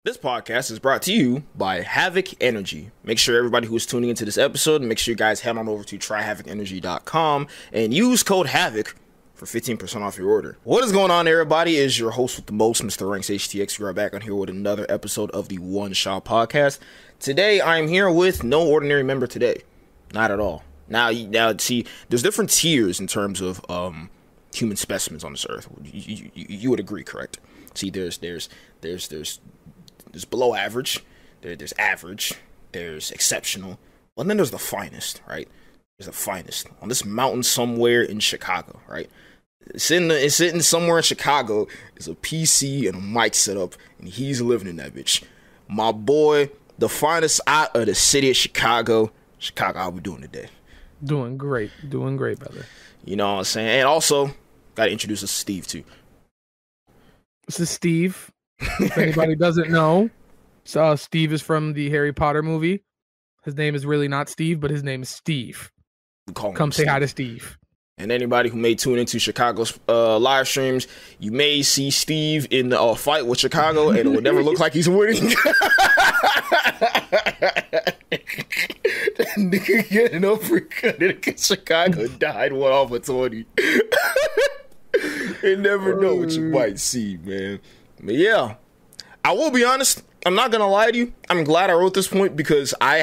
This podcast is brought to you by Havoc Energy. Make sure everybody who's tuning into this episode, make sure you guys head on over to tryhavocenergy.com and use code HAVOC for 15% off your order. What is going on, everybody? Is your host with the most, Mr. Ranks HTX. We are back on here with another episode of the One Shot Podcast. Today, I'm here with no ordinary member today. Not at all. Now, see, there's different tiers in terms of human specimens on this earth. You would agree, correct? See, there's below average, there's average, there's exceptional, and then there's the finest, right? There's the finest on this mountain somewhere in Chicago, right? It's sitting somewhere in Chicago. There's a PC and a mic set up, and he's living in that bitch. My boy, the finest out of the city of Chicago. Chicago, how we doing today? Doing great, brother. You know what I'm saying? And also, gotta introduce us to Steve too. This is Steve. If anybody doesn't know, Steve is from the Harry Potter movie. His name is really not Steve, but his name is Steve. Come say hi to Steve. And anybody who may tune into Chicago's live streams, you may see Steve in the fight with Chicago, and it will never look like he's winning. That nigga getting uppercut against Chicago died 1 off of 20. You never know what you might see, man. But yeah, I will be honest. I'm not gonna lie to you. I'm glad I wrote this point because I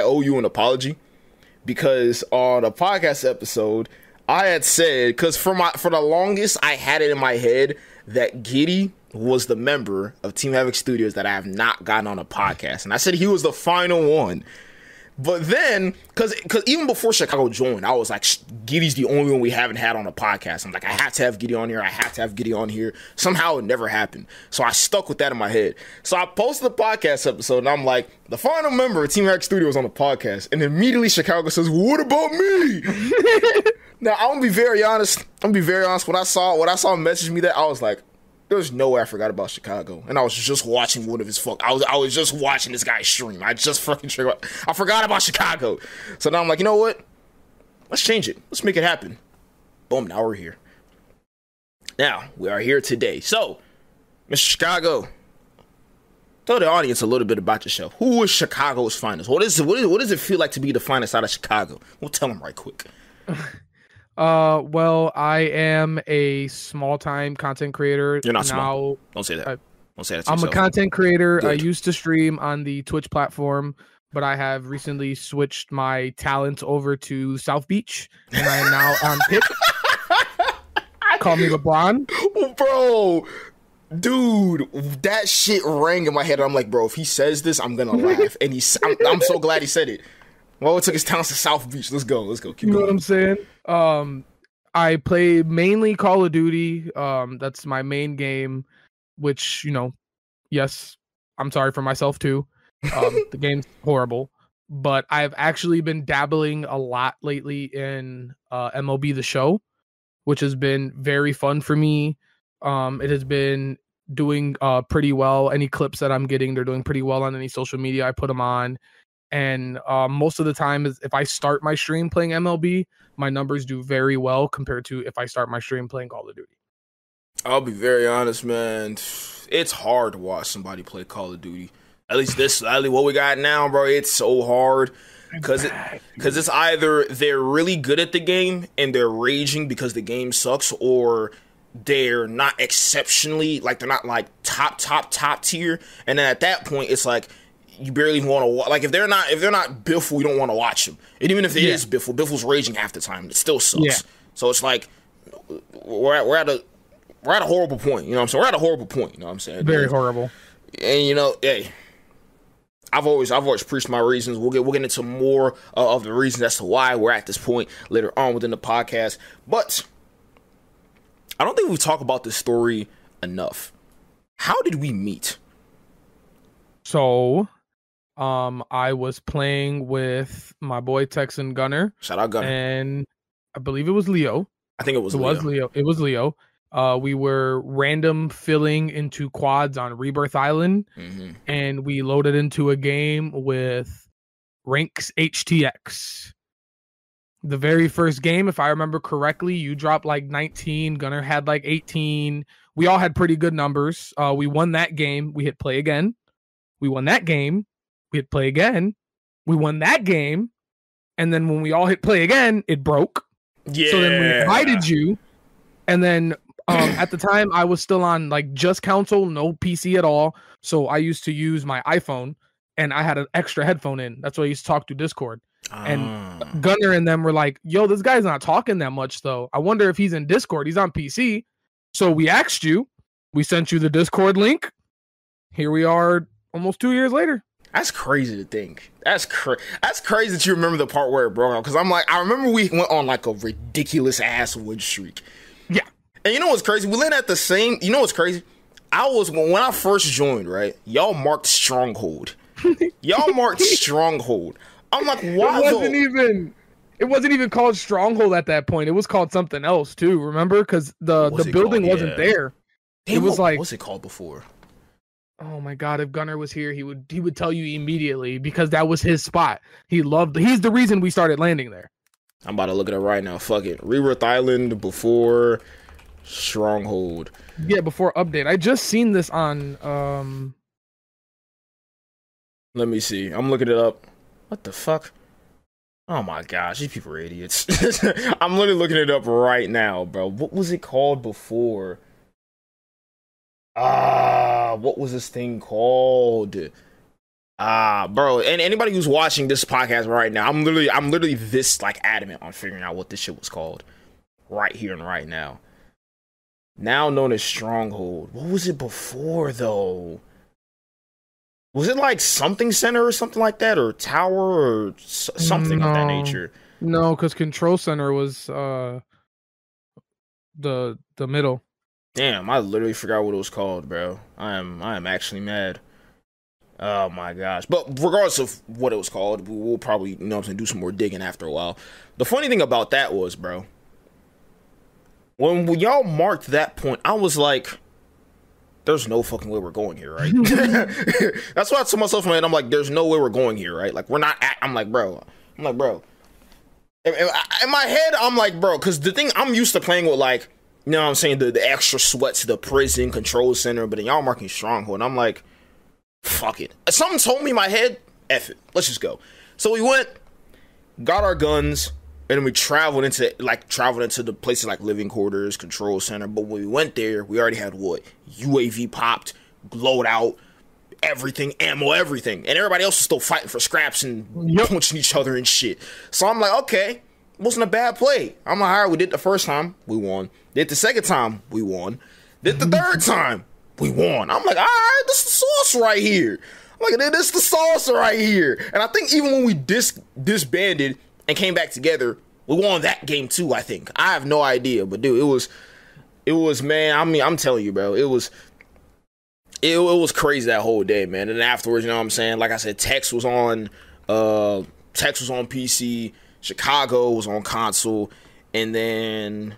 owe you an apology. Because on a podcast episode, I had said, because for the longest, I had it in my head that Giddy was the member of Team Havoc Studios that I have not gotten on a podcast, and I said he was the final one. But then, because even before Chicago joined, I was like, Giddy's the only one we haven't had on a podcast. I'm like, I have to have Giddy on here. I have to have Giddy on here. Somehow it never happened. So I stuck with that in my head. So I posted the podcast episode, and I'm like, the final member of Team Hack Studios on the podcast. And immediately Chicago says, what about me? Now, I'm going to be very honest. When I saw him message me that, I was like, there's no way I forgot about Chicago. And I was just watching one of his I was just watching this guy stream. I forgot about Chicago. So now I'm like, you know what? Let's change it. Let's make it happen. Boom, now we're here. Now, we are here today. So, Mr. Chicago, tell the audience a little bit about yourself. Who is Chicago's finest? What does it feel like to be the finest out of Chicago? We'll tell them right quick. Well, I am a small-time content creator. You're not small. Don't say that. Don't say that to I'm yourself. a content creator. Good. I used to stream on the Twitch platform, but I have recently switched my talent over to South Beach, and I am now on Pick. Call me LeBron. Bro, dude, that shit rang in my head. I'm like, bro, if he says this, I'm gonna laugh. And I'm so glad he said it. Well, it took his talents to South Beach. Let's go. Keep going. You know what I'm saying? I play mainly Call of Duty. That's my main game, which, yes, I'm sorry for myself too. The game's horrible, but I've actually been dabbling a lot lately in MLB The Show, which has been very fun for me. It has been doing pretty well. Any clips that I'm getting, they're doing pretty well on any social media I put them on. And most of the time, if I start my stream playing MLB, my numbers do very well compared to if I start my stream playing Call of Duty. I'll be very honest, man. It's hard to watch somebody play Call of Duty. At least what we got now, bro. It's so hard because it's either they're really good at the game and they're raging because the game sucks, or they're not exceptionally, like they're not like top tier. And then at that point, it's like, you barely even want to watch. Like if they're not Biffle, you don't want to watch them. And even if it is Biffle's raging half the time. It still sucks. Yeah. So it's like we're at a horrible point. You know what I'm saying? We're at a horrible point. You know what I'm saying? Very horrible. And hey, I've always preached my reasons. We'll get into more of the reasons as to why we're at this point later on within the podcast. But I don't think we talk about this story enough. How did we meet? So, I was playing with my boy Texan Gunner. Shout out Gunner. And I believe it was Leo. I think it was Leo. It was Leo. We were random filling into quads on Rebirth Island, and we loaded into a game with Ranks HTX. The very first game, if I remember correctly, you dropped like 19. Gunner had like 18. We all had pretty good numbers. We won that game. We hit play again. We won that game. We hit play again. We won that game. And then when we all hit play again, it broke. Yeah. So then we invited you. And then at the time, I was still on like just console, no PC at all. So I used to use my iPhone, and I had an extra headphone in. That's why I used to talk through Discord. And Gunner and them were like, yo, this guy's not talking that much, though. I wonder if he's in Discord. He's on PC. So we asked you. We sent you the Discord link. Here we are almost 2 years later. That's crazy to think. That's crazy that you remember the part where it broke out. Because I'm like, I remember we went on like a ridiculous ass win streak. Yeah. And you know what's crazy? We landed at the same. You know what's crazy? When I first joined, right? Y'all marked Stronghold. Y'all marked Stronghold. I'm like, why? It wasn't even called Stronghold at that point. It was called something else too. Remember? Because the building wasn't there. Damn, what's it called before? Oh my god, if Gunner was here, he would tell you immediately, because that was his spot. He's the reason we started landing there. I'm about to look at it right now. Fuck it. Rebirth Island before Stronghold. Yeah, before update. I just seen this on let me see. I'm looking it up. What the fuck? Oh my gosh, these people are idiots. I'm literally looking it up right now, bro. What was it called before? What was this thing called? Bro, and anybody who's watching this podcast right now, I'm literally this like adamant on figuring out what this shit was called right here and right now. Now known as Stronghold. What was it before though? Was it like something center or something like that, or tower or something of that nature? No, because Control Center was the middle. Damn, I literally forgot what it was called, bro. I am actually mad. Oh my gosh. But regardless of what it was called, we'll probably, do some more digging after a while. The funny thing about that was, bro, when y'all marked that point, I was like, there's no fucking way we're going here, right? That's why I told myself, man, I'm like, there's no way we're going here, right? Like, we're not I'm like, bro. In my head, I'm like, bro, because the thing, I'm used to playing with, like, you know what I'm saying, the extra sweats, the prison, control center, but then y'all marking Stronghold, and I'm like, fuck it. Something told me in my head, F it, let's just go. So we went, got our guns, and then we traveled into the places like living quarters, control center, but when we went there, we already had what? UAV popped, glowed out, everything, ammo, everything, and everybody else was still fighting for scraps and punching each other and shit. So I'm like, okay, wasn't a bad play. I'm like, all right, we did the first time, we won. Did the second time, we won. Did the third time, we won. I'm like, all right, this is the sauce right here. I'm like, this is the sauce right here. And I think even when we disbanded and came back together, we won that game too, I think. I have no idea, but dude, it was, man, I mean, I'm telling you, bro, it was crazy that whole day, man. And afterwards, you know what I'm saying? Like I said, Tex was on PC, Chicago was on console, and then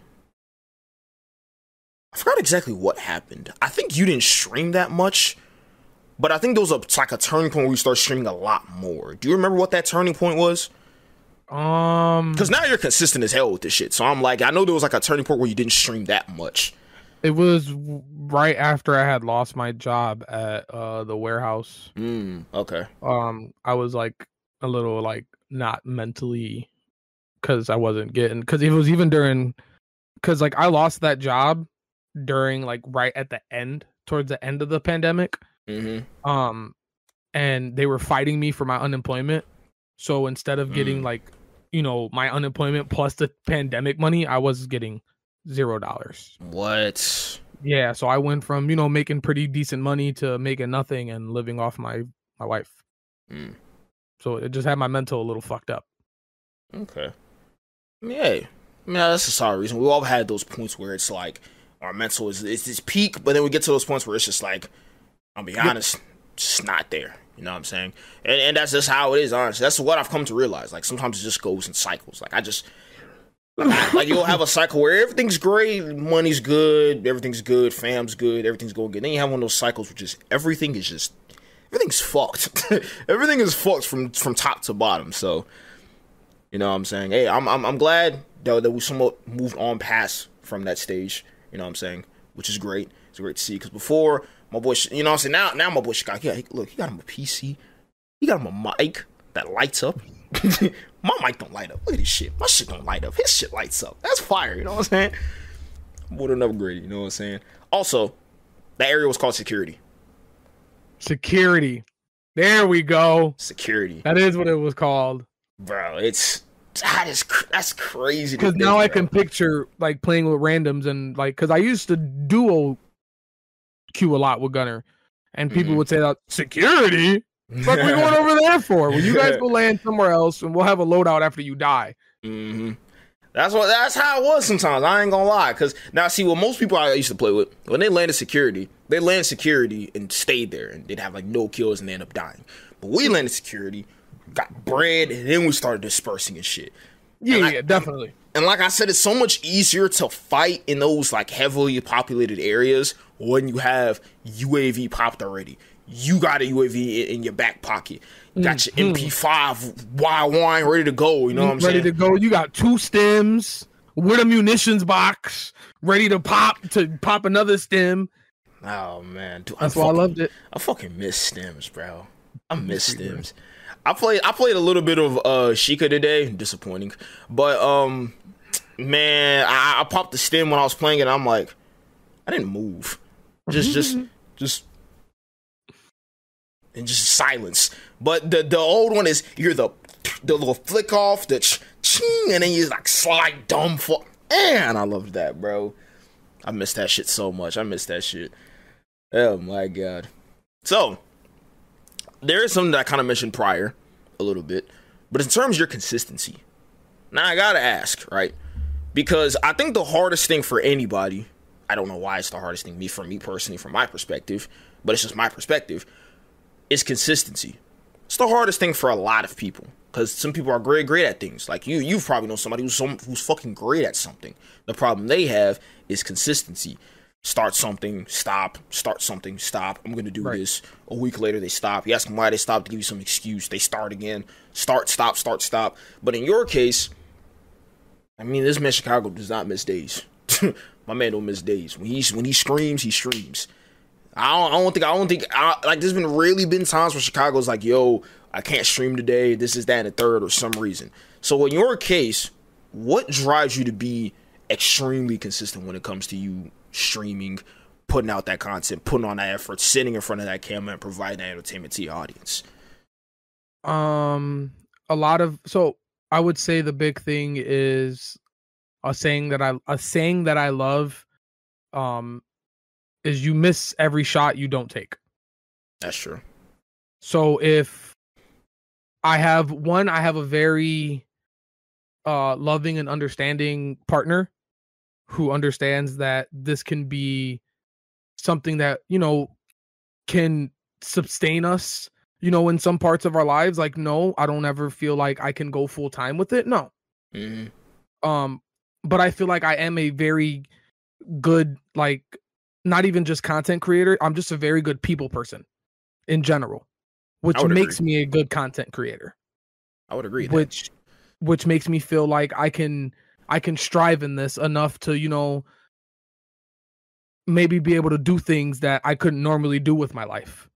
I forgot exactly what happened. I think you didn't stream that much, but I think there was like a turning point where we started streaming a lot more. Do you remember what that turning point was? Because now you're consistent as hell with this shit. So I'm like, I know there was like a turning point where you didn't stream that much. It was right after I had lost my job at the warehouse. Okay. I was like a little like not mentally, because I wasn't getting, because it was even during, because like I lost that job during like right at the end, towards the end of the pandemic. And they were fighting me for my unemployment. So instead of getting like, my unemployment plus the pandemic money, I was getting $0. What? Yeah, so I went from, making pretty decent money to making nothing and living off my wife. So it just had my mental a little fucked up. Okay. Yeah. That's a solid reason. We all had those points where it's like our mental is this peak, but then we get to those points where it's just like, I'll be honest, just not there. You know what I'm saying? And that's just how it is, honestly. That's what I've come to realize. Like, sometimes it just goes in cycles. Like, like you'll have a cycle where everything's great, money's good, everything's good, fam's good, everything's going good. Then you have one of those cycles where just everything's fucked. Everything is fucked from top to bottom. So, you know what I'm saying? Hey, I'm glad that we somewhat moved on past from that stage. You know what I'm saying? Which is great. It's great to see, because before My boy, you know what I'm saying? Now my boy Chicago, look, he got him a PC. He got him a mic that lights up. My mic don't light up. Look at this shit. My shit don't light up. His shit lights up. That's fire, you know what I'm saying? More than upgraded, you know what I'm saying? Also, that area was called security. Security. There we go. Security. That is what it was called. Bro, that's crazy. Because now I can picture like playing with randoms and like, because I used to duo queue a lot with Gunner, and people would say that security. What we going over there for? When you guys go land somewhere else, and we'll have a loadout after you die. Mm-hmm. That's how it was sometimes. I ain't gonna lie. Because now, see, what most people I used to play with, when they landed security, they landed security and stayed there, and they'd have like no kills and they end up dying. But we landed security, got bread, and then we started dispersing and shit. Yeah, definitely. And like I said, it's so much easier to fight in those like heavily populated areas when you have UAV popped already. You got a UAV in your back pocket. You got your MP5 wild wine ready to go. You know what I'm saying? Ready to go. You got 2 stems with a munitions box ready to pop another stem. Oh man, dude, that's why I loved it. I fucking miss stems, bro. I miss stems. I played a little bit of Sheikah today. Disappointing, but man, I popped the stem when I was playing it. I'm like, I didn't move. Just and just silence. But the old one is you're the little flick off, the ching, and then you like slide dumb fuck. Man, I loved that, bro. I miss that shit so much. I miss that shit. Oh my god. So there is something that I kind of mentioned prior a little bit, but in terms of your consistency, now I gotta ask, right? Because I think the hardest thing for anybody, I don't know why it's the hardest thing for me personally, from my perspective, but it's just my perspective, is consistency. It's the hardest thing for a lot of people, because some people are great at things. Like you probably know somebody who's fucking great at something. The problem they have is consistency. Start something, stop. Start something, stop. I'm gonna do this. A week later, they stop. You ask them why they stopped, to give you some excuse. They start again. Start, stop. But in your case, I mean, this man Chicago does not miss days. My man don't miss days. When he screams, he streams. I don't think like there's been times where Chicago's like, yo, I can't stream today. This is that and the third, or some reason. So in your case, what drives you to be extremely consistent when it comes to you streaming, putting out that content, putting on that effort, sitting in front of that camera and providing that entertainment to your audience? So I would say the big thing is a saying that I love, is you miss every shot you don't take. That's true. So if I have a very loving and understanding partner who understands that this can be something that, can sustain us, in some parts of our lives. Like, no, I don't ever feel like I can go full time with it. No. Mm-hmm. But I feel like I am a very good, like, not even just content creator. I'm just a very good people person in general, which makes me a good content creator. I would agree. Which makes me feel like I can strive in this enough to, maybe be able to do things that I couldn't normally do with my life.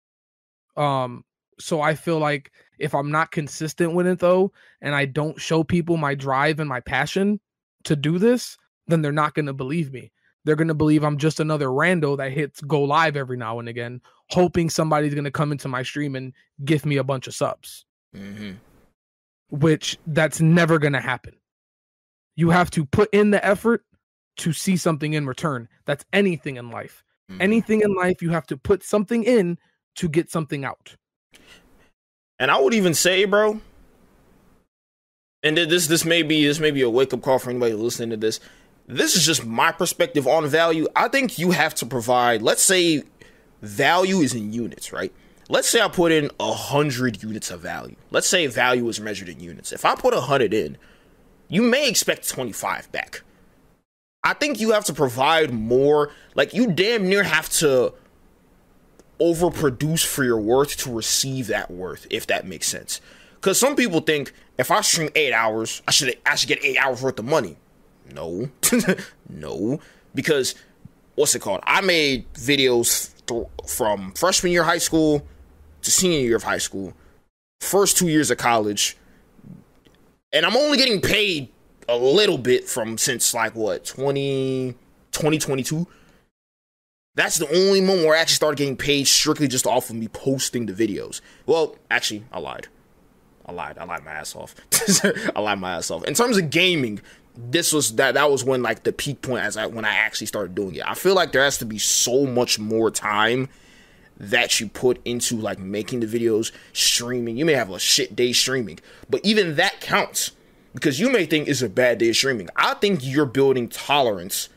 So I feel like if I'm not consistent with it though, and I don't show people my drive and my passion to do this, then they're not going to believe me. They're going to believe I'm just another rando that hits go live every now and again, hoping somebody's going to come into my stream and give me a bunch of subs. Mm-hmm. Which that's never going to happen. You have to put in the effort to see something in return. That's anything in life. Mm-hmm. Anything in life, you have to put something in to get something out. And I would even say, bro, and this may be a wake-up call for anybody listening to this. This is just my perspective on value. I think you have to provide, let's say value is in units, right? Let's say I put in 100 units of value. Let's say value is measured in units. If I put 100 in, you may expect 25 back. I think you have to provide more. Like, you damn near have to overproduce for your worth to receive that worth, if that makes sense. Because some people think if I stream 8 hours, I should get 8 hours worth of money. No. No. Because, what's it called? I made videos from freshman year of high school to senior year of high school, first 2 years of college, and I'm only getting paid a little bit from since like what 2022. That's the only moment where I actually started getting paid strictly just off of me posting the videos. Well, actually, I lied my ass off. I lied my ass off. In terms of gaming, this was that was when like the peak point when I actually started doing it. I feel like there has to be so much more time that you put into like making the videos, streaming. You may have a shit day streaming, but even that counts because you may think it's a bad day of streaming. I think you're building tolerance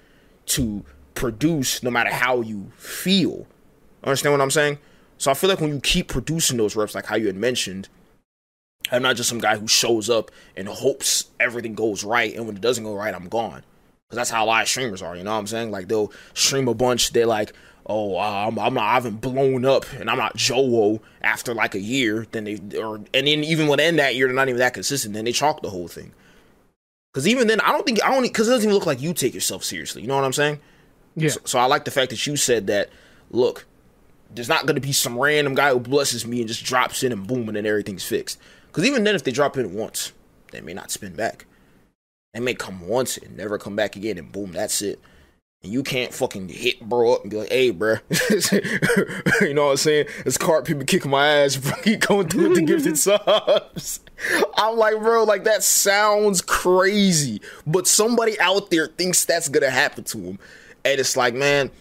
to produce no matter how you feel. Understand what I'm saying? So I feel like when you keep producing those reps, like how you had mentioned, I'm not just some guy who shows up and hopes everything goes right, and when it doesn't go right, I'm gone. Because that's how a lot of streamers are, you know what I'm saying? Like, they'll stream a bunch, they're like, oh, I haven't blown up, and I'm not Joe after like a year. And then even within that year, they're not even that consistent. Then they chalk the whole thing. Because even then, because it doesn't even look like you take yourself seriously. You know what I'm saying? Yeah. So I like the fact that you said that, look, there's not going to be some random guy who blesses me and just drops in and boom, and then everything's fixed. Because even then, if they drop in once, they may not spin back. They may come once and never come back again, and boom, that's it. And you can't fucking hit bro up and be like, hey, bro. You know what I'm saying? This card people kicking my ass, bro. Keep going through with the gifted subs. I'm like, bro, like, that sounds crazy. But somebody out there thinks that's going to happen to him. And it's like, man,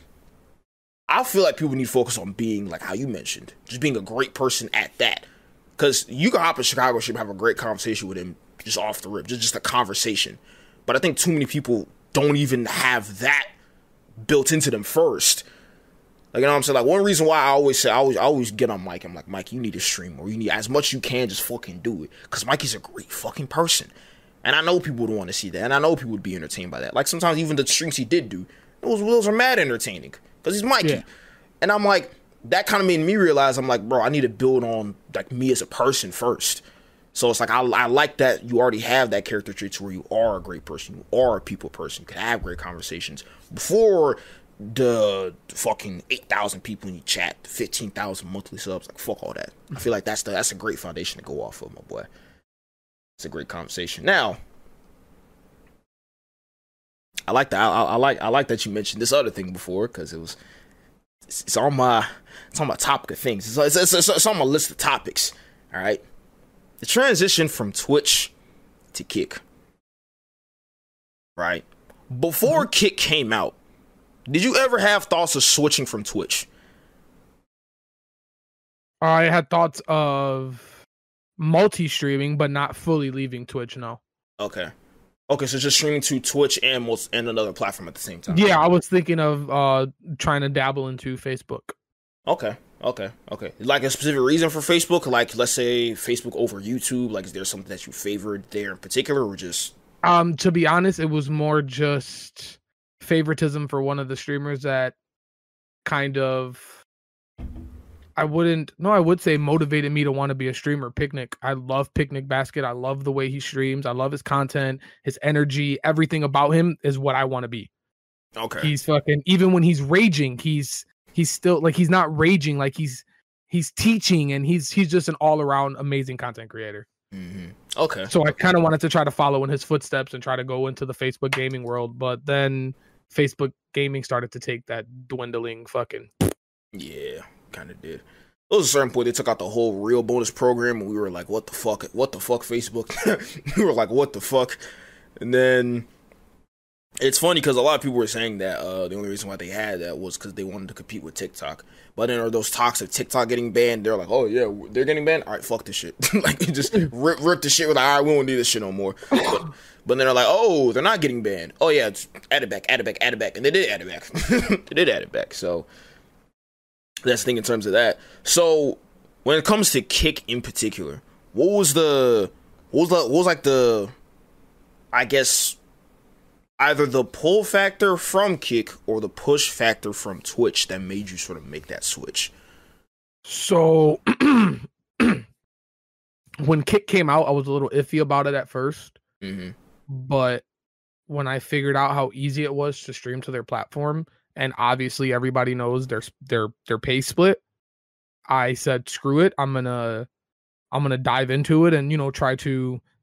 I feel like people need to focus on being, like how you mentioned, just being a great person at that. Because you can hop in Chicago and have a great conversation with him just off the rip, just a conversation. But I think too many people don't even have that built into them first. Like, you know what I'm saying? Like, one reason why I always get on Mike. I'm like, Mike, you need to stream, or you need as much you can, just fucking do it. Because Mikey's a great fucking person. And I know people would want to see that. And I know people would be entertained by that. Like, sometimes even the streams he did do, those are mad entertaining. Because he's Mikey. Yeah. And I'm like, that kind of made me realize, I'm like, bro, I need to build on like me as a person first. So it's like, I like that you already have that character traits where you are a great person, you are a people person, you can have great conversations before the fucking 8,000 people in your chat, 15,000 monthly subs. Like, fuck all that. I feel like that's a great foundation to go off of, my boy. It's a great conversation. Now, I like that. I like that you mentioned this other thing before, because it's on my topic of things. It's on my list of topics. All right, the transition from Twitch to Kick. Right before Kick came out, did you ever have thoughts of switching from Twitch? I had thoughts of multi-streaming, but not fully leaving Twitch. No. Okay, so just streaming to Twitch and another platform at the same time. Yeah, I was thinking of trying to dabble into Facebook. Okay. Like a specific reason for Facebook? Like, let's say Facebook over YouTube. Like, is there something that you favored there in particular, or just? To be honest, it was more just favoritism for one of the streamers that kind of, I would say motivated me to want to be a streamer. Picnic. I love Picnic Basket. I love the way he streams. I love his content, his energy, everything about him is what I want to be. Okay. He's fucking, even when he's raging, he's still like, he's not raging, like he's teaching, and he's just an all around amazing content creator. Mm-hmm. Okay. So I kind of wanted to try to follow in his footsteps and try to go into the Facebook gaming world, but then Facebook gaming started to take that dwindling fucking. Yeah, kind of did. There was a certain point they took out the whole real bonus program, and we were like, what the fuck, Facebook? We were like, what the fuck? And then it's funny because a lot of people were saying that the only reason why they had that was because they wanted to compete with TikTok. But then are those talks of TikTok getting banned? They're like, oh yeah, they're getting banned? All right, fuck this shit. Like, just rip the shit. We're like, all right, we won't do this shit no more. But then they're like, oh, they're not getting banned. Oh yeah, add it back. And they did add it back. So that's the thing in terms of that. So when it comes to Kick in particular, what was like the, I guess, either the pull factor from Kick or the push factor from Twitch that made you sort of make that switch? So when Kick came out, I was a little iffy about it at first. Mm-hmm. But when I figured out how easy it was to stream to their platform and obviously everybody knows their pay split. I said, screw it. I'm gonna dive into it and, you know,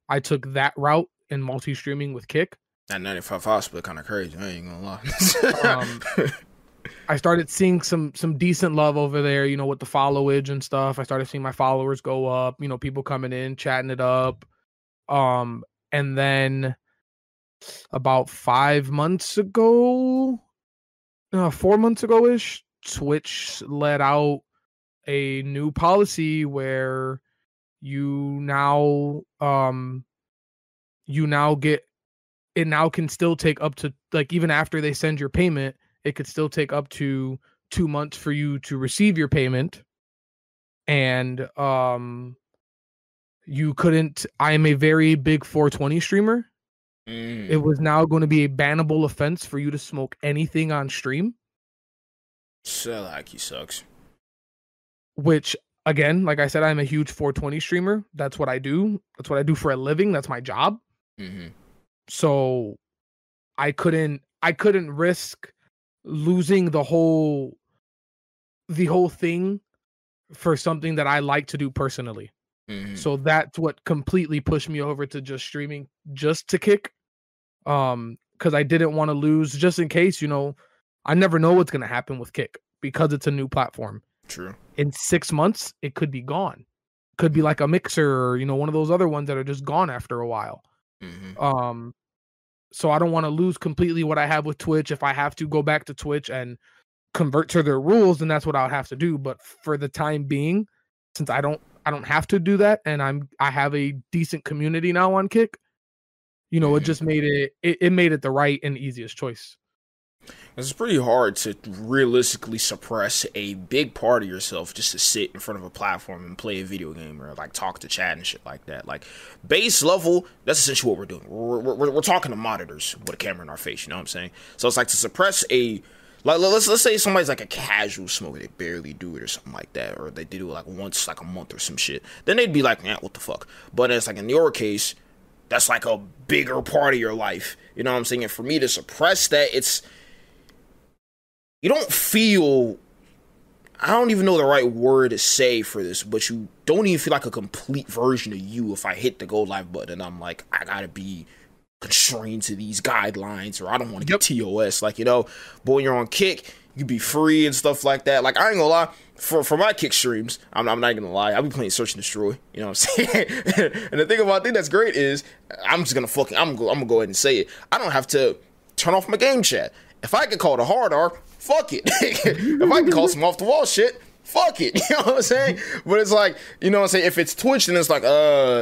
I took that route in multi-streaming with Kick. That 95 split kind of crazy. I ain't gonna lie. I started seeing some decent love over there, you know, with the followage and stuff. I started seeing my followers go up, you know, people coming in, chatting it up. And then about 4 months ago ish, Twitch let out a new policy where you now get, it now can still take up to, like, even after they send your payment, it could still take up to 2 months for you to receive your payment. And you couldn't, I am a very big 420 streamer. It was now going to be a bannable offense for you to smoke anything on stream. So like he sucks. Which, again, like I said, I'm a huge 420 streamer. That's what I do. That's what I do for a living. That's my job. So I couldn't risk losing the whole thing for something that I like to do personally. So that's what completely pushed me over to just streaming just to Kick. Because I didn't want to lose, just in case, you know, I never know what's going to happen with Kick because it's a new platform. True. In 6 months, it could be gone. Could be like a Mixer or, you know, one of those other ones that are just gone after a while. So I don't want to lose completely what I have with Twitch. If I have to go back to Twitch and convert to their rules, then that's what I'll have to do. But for the time being, since I don't have to do that, and I have a decent community now on Kick, you know, it just made it made it the right and easiest choice. It's pretty hard to realistically suppress a big part of yourself just to sit in front of a platform and play a video game or like talk to chat and shit like that. Like base level, that's essentially what we're doing. We're talking to monitors with a camera in our face. You know what I'm saying? So it's like to suppress a, like let's say somebody's like a casual smoker, they barely do it or something like that, or they do it like once like a month or some shit. Then they'd be like, what the fuck? But it's like in your case, that's like a bigger part of your life. You know what I'm saying? And for me to suppress that, you don't feel, I don't even know the right word to say for this, but you don't even feel like a complete version of you if I hit the go live button and I'm like, I gotta be constrained to these guidelines, or I don't want to get TOS. Like, you know, but when you're on Kick, you be free and stuff like that. Like, I ain't gonna lie, for my Kick streams, I'm not gonna lie, I'll be playing Search and Destroy. You know what I'm saying? And the thing about, I think that's great is, I'm gonna go ahead and say it. I don't have to turn off my game chat. If I get called a hard R, fuck it. If I can call some off the wall shit, fuck it. You know what I'm saying? But it's like, you know what I'm saying? If it's Twitch, then it's like,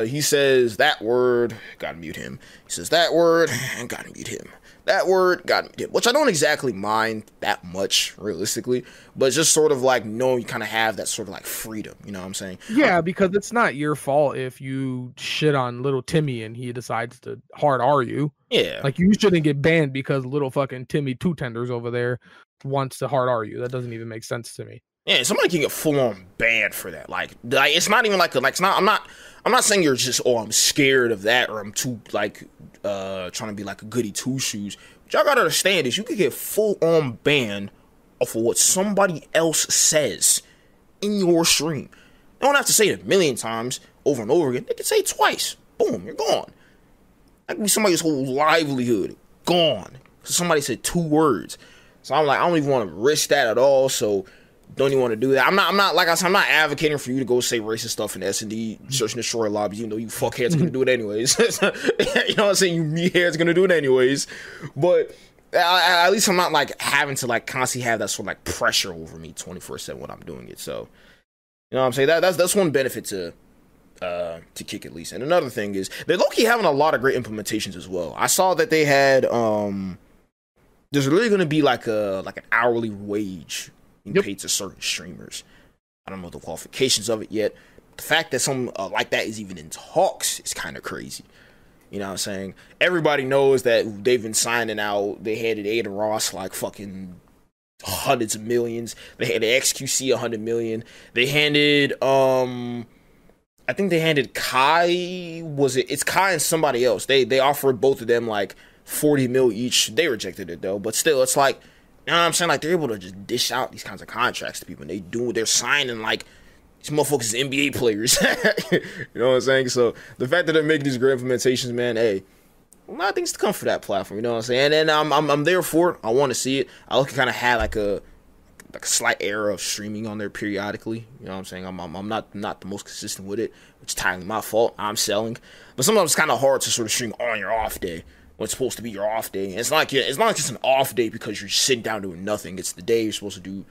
he says that word, gotta mute him. He says that word, gotta mute him. That word, gotta mute him. Which I don't exactly mind that much, realistically. But it's just sort of like, you kind of have that sort of like freedom. You know what I'm saying? Yeah, because it's not your fault if you shit on little Timmy and he decides to hard R you. Yeah. Like, you shouldn't get banned because little fucking Timmy Two Tenders over there wants to hard R you. That doesn't even make sense to me. Yeah, somebody can get full on banned for that. Like it's not even like it's not. I'm not saying you're just, I'm scared of that, or I'm too like trying to be like a goody two shoes. What y'all gotta understand is you could get full on banned off of what somebody else says in your stream. They don't have to say it a million times over and over again. They can say it twice. Boom, you're gone. That could be somebody's whole livelihood gone because somebody said 2 words. So I'm like, I don't even want to risk that at all. So don't even want to do that. I'm not like I said, I'm not advocating for you to go say racist stuff in S&D Search and Destroy lobbies, even though you fuckheads gonna do it anyways. You know what I'm saying? You meatheads gonna do it anyways. But at least I'm not like having to like constantly have that sort of like pressure over me 24/7 when I'm doing it. So you know what I'm saying? That's one benefit to Kick, at least. And another thing is they're low-key having a lot of great implementations as well. I saw that they had there's really gonna be like an hourly wage paid to certain streamers. I don't know the qualifications of it yet. The fact that some like that is even in talks is kind of crazy. You know what I'm saying? Everybody knows that they've been signing out. They handed Ada Ross like fucking hundreds of millions. They handed XQC 100 million. They handed I think they handed Kai, it's Kai and somebody else. They offered both of them like 40 mil each. They rejected it though, but still, it's like You know what I'm saying? Like, they're able to just dish out these kinds of contracts to people. And they're signing, like, these motherfuckers NBA players. You know what I'm saying? So, the fact that they're making these great implementations, man, hey, a lot of things to come for that platform. You know what I'm saying? And I'm there for it. I want to see it. I look kind of had like a slight era of streaming on there periodically. You know what I'm saying? I'm not the most consistent with it, which is entirely my fault. I'm selling. But sometimes it's kind of hard to sort of stream on your off day, when it's supposed to be your off day. And it's not like it's an off day because you're sitting down doing nothing. It's the day you're supposed to do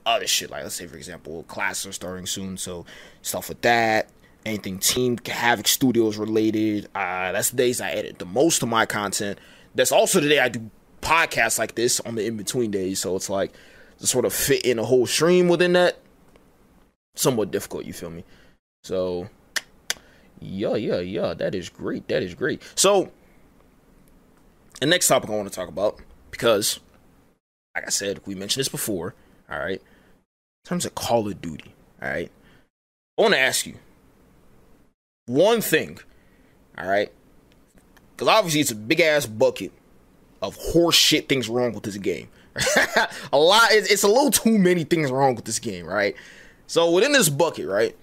other shit. Like, let's say, for example, classes are starting soon, so stuff with that. Anything Team Havoc Studios related. That's the days I edit the most of my content. That's also the day I do podcasts like this on the in-between days. So it's like, to sort of fit in a whole stream within that, somewhat difficult, you feel me? So, yeah, that is great. So, the next topic I want to talk about, because, like I said, we mentioned this before, all right? In terms of Call of Duty, all right? I want to ask you one thing, all right? Because obviously it's a big-ass bucket of horse shit things wrong with this game. It's a little too many things wrong with this game, right? So within this bucket, right?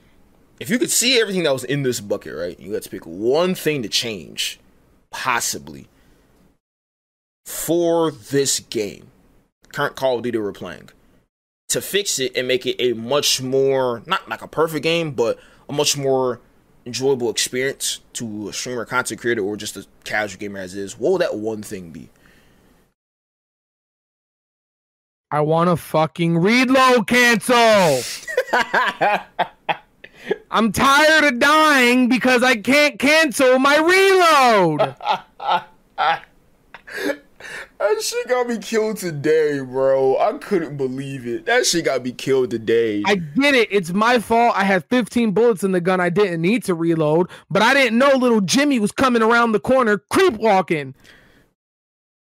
If you could see everything that was in this bucket, right? You got to pick one thing to change, possibly, for this game, current Call of Duty we're playing, to fix it and make it a much more, not like a perfect game, but a much more enjoyable experience to a streamer, content creator, or just a casual gamer as is. What would that one thing be? I want to fucking reload cancel. I'm tired of dying because I can't cancel my reload. That shit got me killed today, bro. I couldn't believe it. That shit got me killed today. I get it. It's my fault. I had 15 bullets in the gun. I didn't need to reload, but I didn't know little Jimmy was coming around the corner, creep walking.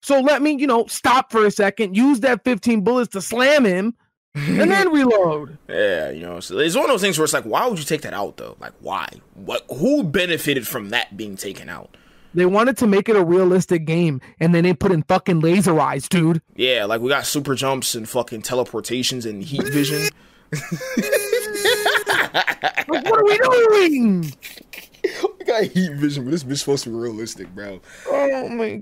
So let me, stop for a second, use that 15 bullets to slam him, and then reload. Yeah, so it's one of those things where it's like, why would you take that out, though? Like, why? Who benefited from that being taken out? They wanted to make it a realistic game, and then they put in fucking laser eyes, dude. Yeah, like, we got super jumps and fucking teleportations and heat vision. Like, what are we doing? We got heat vision, but this bitch supposed to be realistic, bro. Oh, my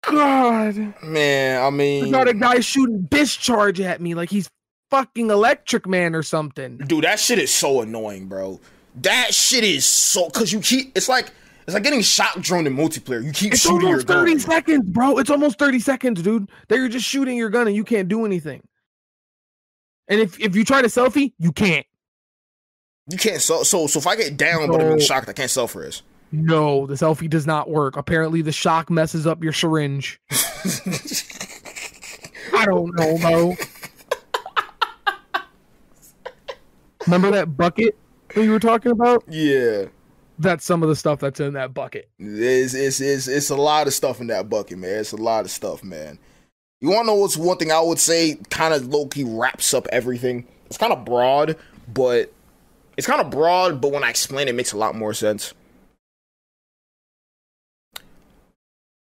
God. Man, I mean, I got a guy shooting discharge at me like he's fucking Electric Man or something. Dude, that shit is so annoying, bro. That shit is so, because you keep, it's like getting shock droned in multiplayer. You keep shooting your gun. It's almost 30 seconds, bro. It's almost 30 seconds, dude. That you're just shooting your gun and you can't do anything. And if you try to selfie, you can't. You can't, so if I get down but I'm being shocked, I can't self-res. No, the selfie does not work. Apparently, the shock messes up your syringe. I don't know, bro. Remember that bucket that you were talking about? Yeah. That's some of the stuff that's in that bucket. It's a lot of stuff in that bucket, man. It's a lot of stuff, man. You want to know what's one thing I would say kind of low-key wraps up everything? It's kind of broad, but when I explain it, it makes a lot more sense.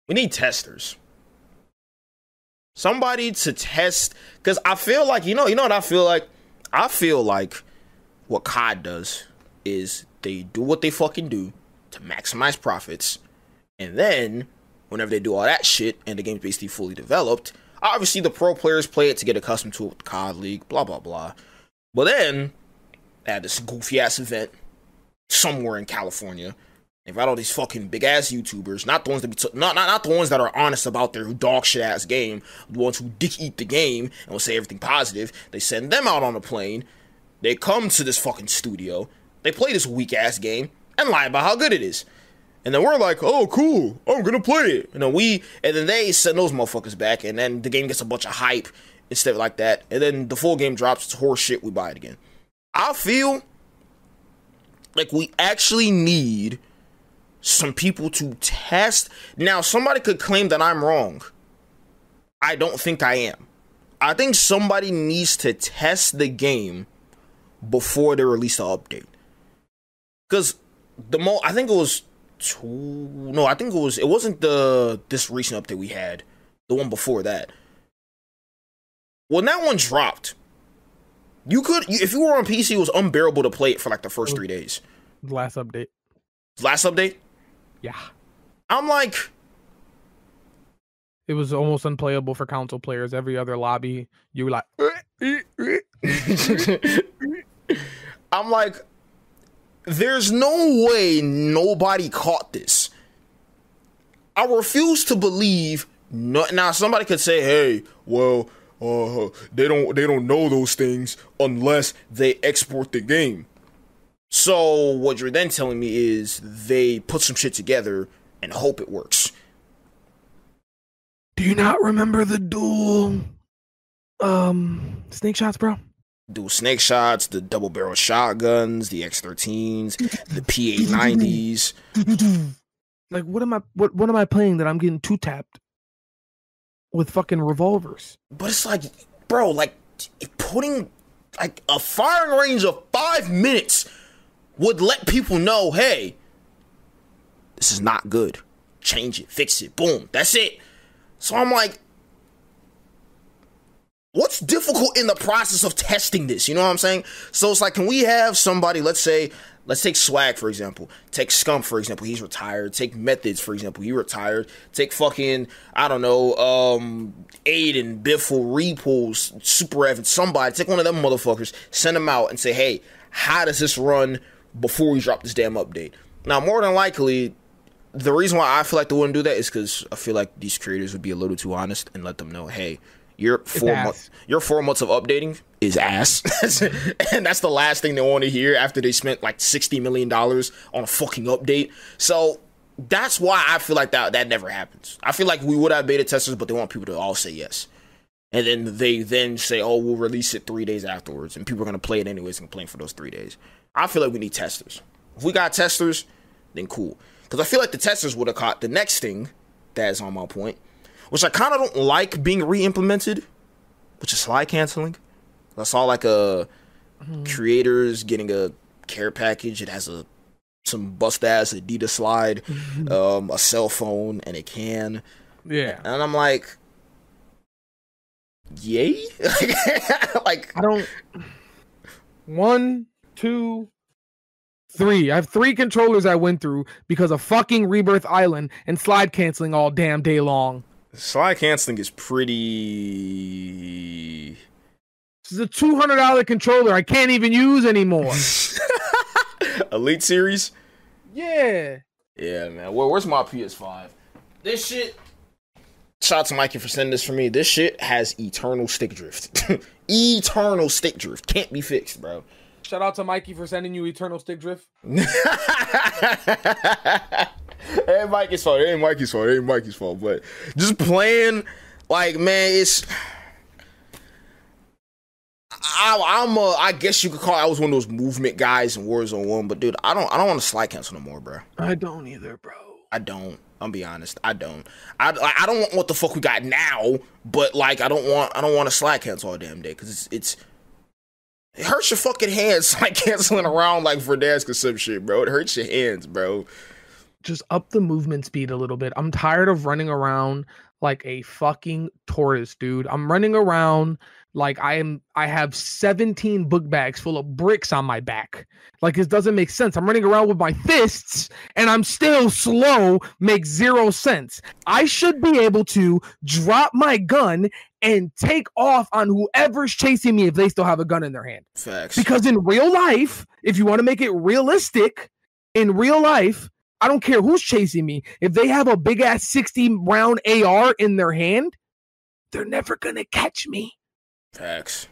We need testers. Somebody to test, because I feel like, you know what I feel like? I feel like what COD does is they do what they fucking do to maximize profits, and then whenever they do all that shit and the game's basically fully developed, obviously the pro players play it to get accustomed to it with the COD League, blah blah blah. But then they had this goofy ass event somewhere in California. They've got all these fucking big ass YouTubers, not the ones that not the ones that are honest about their dog shit ass game, the ones who dick eat the game and will say everything positive. They send them out on a plane. They come to this fucking studio. They play this weak ass game and lie about how good it is. And then we're like, oh cool, I'm gonna play it. And then they send those motherfuckers back, and then the game gets a bunch of hype and stuff like that. And then the full game drops, it's horse shit, we buy it again. I feel like we actually need some people to test. Now, somebody could claim that I'm wrong. I don't think I am. I think somebody needs to test the game before they release the update. Because I think it was it wasn't this recent update we had. The one before that. when that one dropped, you could, if you were on PC, it was unbearable to play it for like the first 3 days. Last update. Last update? Yeah. I'm like, it was almost unplayable for console players. Every other lobby, you were like, I'm like, there's no way nobody caught this. I refuse to believe. Now somebody could say, "Hey, well, they don't know those things unless they export the game." So what you're then telling me is they put some shit together and hope it works. Do you not remember the dual snake shots, bro? Dual snake shots, the double barrel shotguns, the X13s, the P890s. Like, what am I playing that I'm getting two tapped with fucking revolvers? But it's like, bro, like putting like a firing range of 5 minutes would let people know, hey, this is not good. Change it, fix it, boom, that's it. So I'm like, what's difficult in the process of testing this? You know what I'm saying? So it's like, can we have somebody, let's take Swag, for example. Take Scump, for example. He's retired. Take Methods, for example. He retired. Take fucking, I don't know, Aiden, Biffle, Repulse, Super Evan, somebody. Take one of them motherfuckers, send them out and say, hey, how does this run before we drop this damn update? Now, more than likely, the reason why I feel like they wouldn't do that is because I feel like these creators would be a little too honest and let them know, hey, your 4 months of updating is ass. And that's the last thing they want to hear after they spent like $60 million on a fucking update. So that's why I feel like that never happens. I feel like we would have beta testers, but they want people to all say yes. And then they say, oh, we'll release it 3 days afterwards. And people are going to play it anyways and complain for those 3 days. I feel like we need testers. If we got testers, then cool. Because I feel like the testers would have caught the next thing that is on my point, which I kind of don't like being re-implemented, which is slide canceling. I saw like creators getting a care package. It has some bust-ass Adidas slide, a cell phone, and a can. Yeah. And I'm like, yay? Like, I don't... 1, 2, 3. I have 3 controllers I went through because of fucking Rebirth Island and slide canceling all damn day long. Slide canceling is pretty... This is a $200 controller I can't even use anymore. Elite Series? Yeah. Yeah, man. Well, where's my PS5? This shit... Shout out to Mikey for sending this for me. This shit has eternal stick drift. Eternal stick drift. Can't be fixed, bro. Shout out to Mikey for sending you eternal stick drift. It ain't Mikey's fault. It ain't Mikey's fault. It ain't Mikey's fault. But just playing, like, man, it's... I guess you could call I was one of those movement guys in Warzone 1, but dude, I don't want to slide cancel no more, bro. I don't either, bro. I don't. I'll be honest. I don't. I don't want what the fuck we got now, but like I don't want to slide cancel all damn day because it hurts your fucking hands like canceling around like Verdansk or some shit, bro. It hurts your hands, bro. Just up the movement speed a little bit. I'm tired of running around like a fucking tourist, dude. I'm running around like I have 17 book bags full of bricks on my back. Like, this doesn't make sense. I'm running around with my fists and I'm still slow. Makes zero sense. I should be able to drop my gun and take off on whoever's chasing me if they still have a gun in their hand. Facts. Because in real life, if you want to make it realistic, in real life, I don't care who's chasing me. If they have a big ass 60 round AR in their hand, they're never going to catch me. Facts.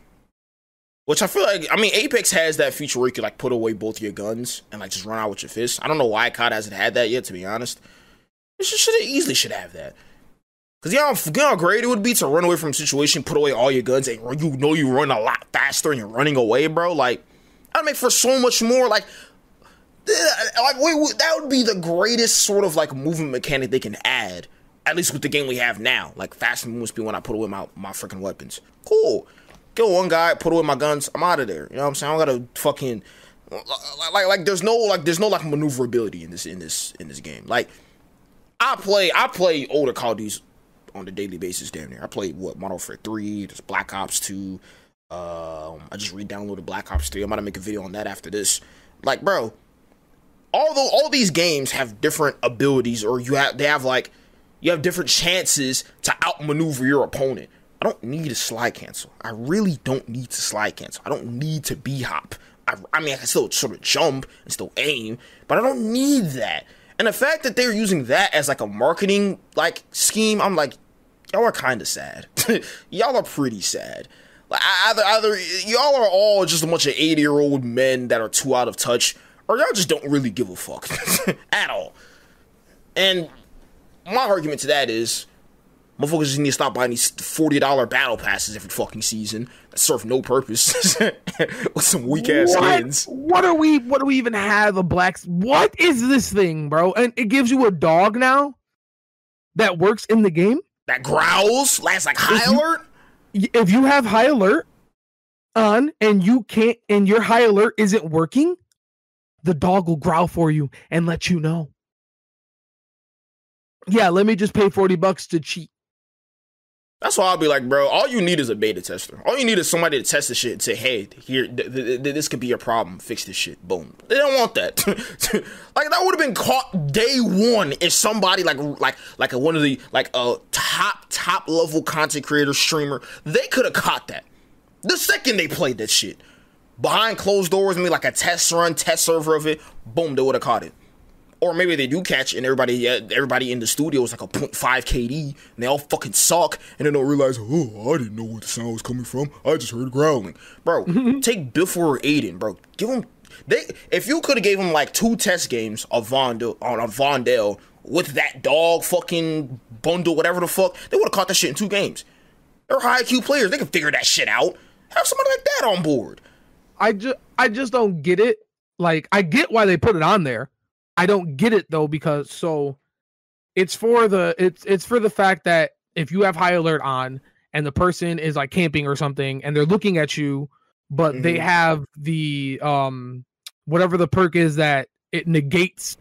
Which I feel like, I mean, Apex has that feature where you can like put away both your guns and like just run out with your fists. I don't know why COD hasn't had that yet, to be honest. It easily should have that. Because you know how great it would be to run away from a situation, put away all your guns, and you know you run a lot faster and you're running away, bro. Like, that'd make for so much more, that would be the greatest sort of like movement mechanic they can add, at least with the game we have now. Like fast movement speed when I put away my freaking weapons. Cool. Kill one guy, put away my guns, I'm out of there. You know what I'm saying? I don't gotta fucking like there's no maneuverability in this game. Like I play older Call of Duties on a daily basis, damn near. I played Modern Warfare 3, there's Black Ops 2. I just re-downloaded Black Ops 3. I'm about to make a video on that after this. Like, bro, although all these games have different abilities, or you have different chances to outmaneuver your opponent. I don't need a slide cancel. I really don't need to slide cancel. I don't need to B-hop. I mean, I can still sort of jump and still aim, but I don't need that. And the fact that they're using that as like a marketing like scheme, I'm like, y'all are kind of sad. Y'all are pretty sad. Like either y'all are all just a bunch of 80-year-old men that are too out of touch, or y'all just don't really give a fuck at all. And my argument to that is, motherfuckers just need to stop buying these $40 battle passes every fucking season that serve no purpose with some weak ass skins. What do we even have a black? What is this thing, bro? And it gives you a dog now that works in the game that growls, lasts like high alert. If you have high alert on and you can't, and your high alert isn't working, the dog will growl for you and let you know. Yeah, let me just pay $40 to cheat. That's why I'll be like, bro, all you need is a beta tester. All you need is somebody to test the shit and say, hey, here, this could be a problem. Fix this shit. Boom. They don't want that. Like, that would have been caught day one if somebody like one of the, like, a top level content creator streamer, they could have caught that. The second they played that shit. Behind closed doors, maybe like a test server of it, boom, they would have caught it. Or maybe they do catch it and everybody in the studio is like a 0.5 KD and they all fucking suck and they don't realize, oh, I didn't know where the sound was coming from. I just heard growling. Bro, take Biff or Aiden, bro. Give them, if you could have gave them like 2 test games of Vondel with that dog fucking bundle, whatever the fuck, they would have caught that shit in 2 games. They're high IQ players. They can figure that shit out. Have somebody like that on board. I just don't get it. Like, I get why they put it on there. I don't get it though, because it's for the fact that if you have high alert on and the person is like camping or something and they're looking at you, but they have the whatever the perk is that it negates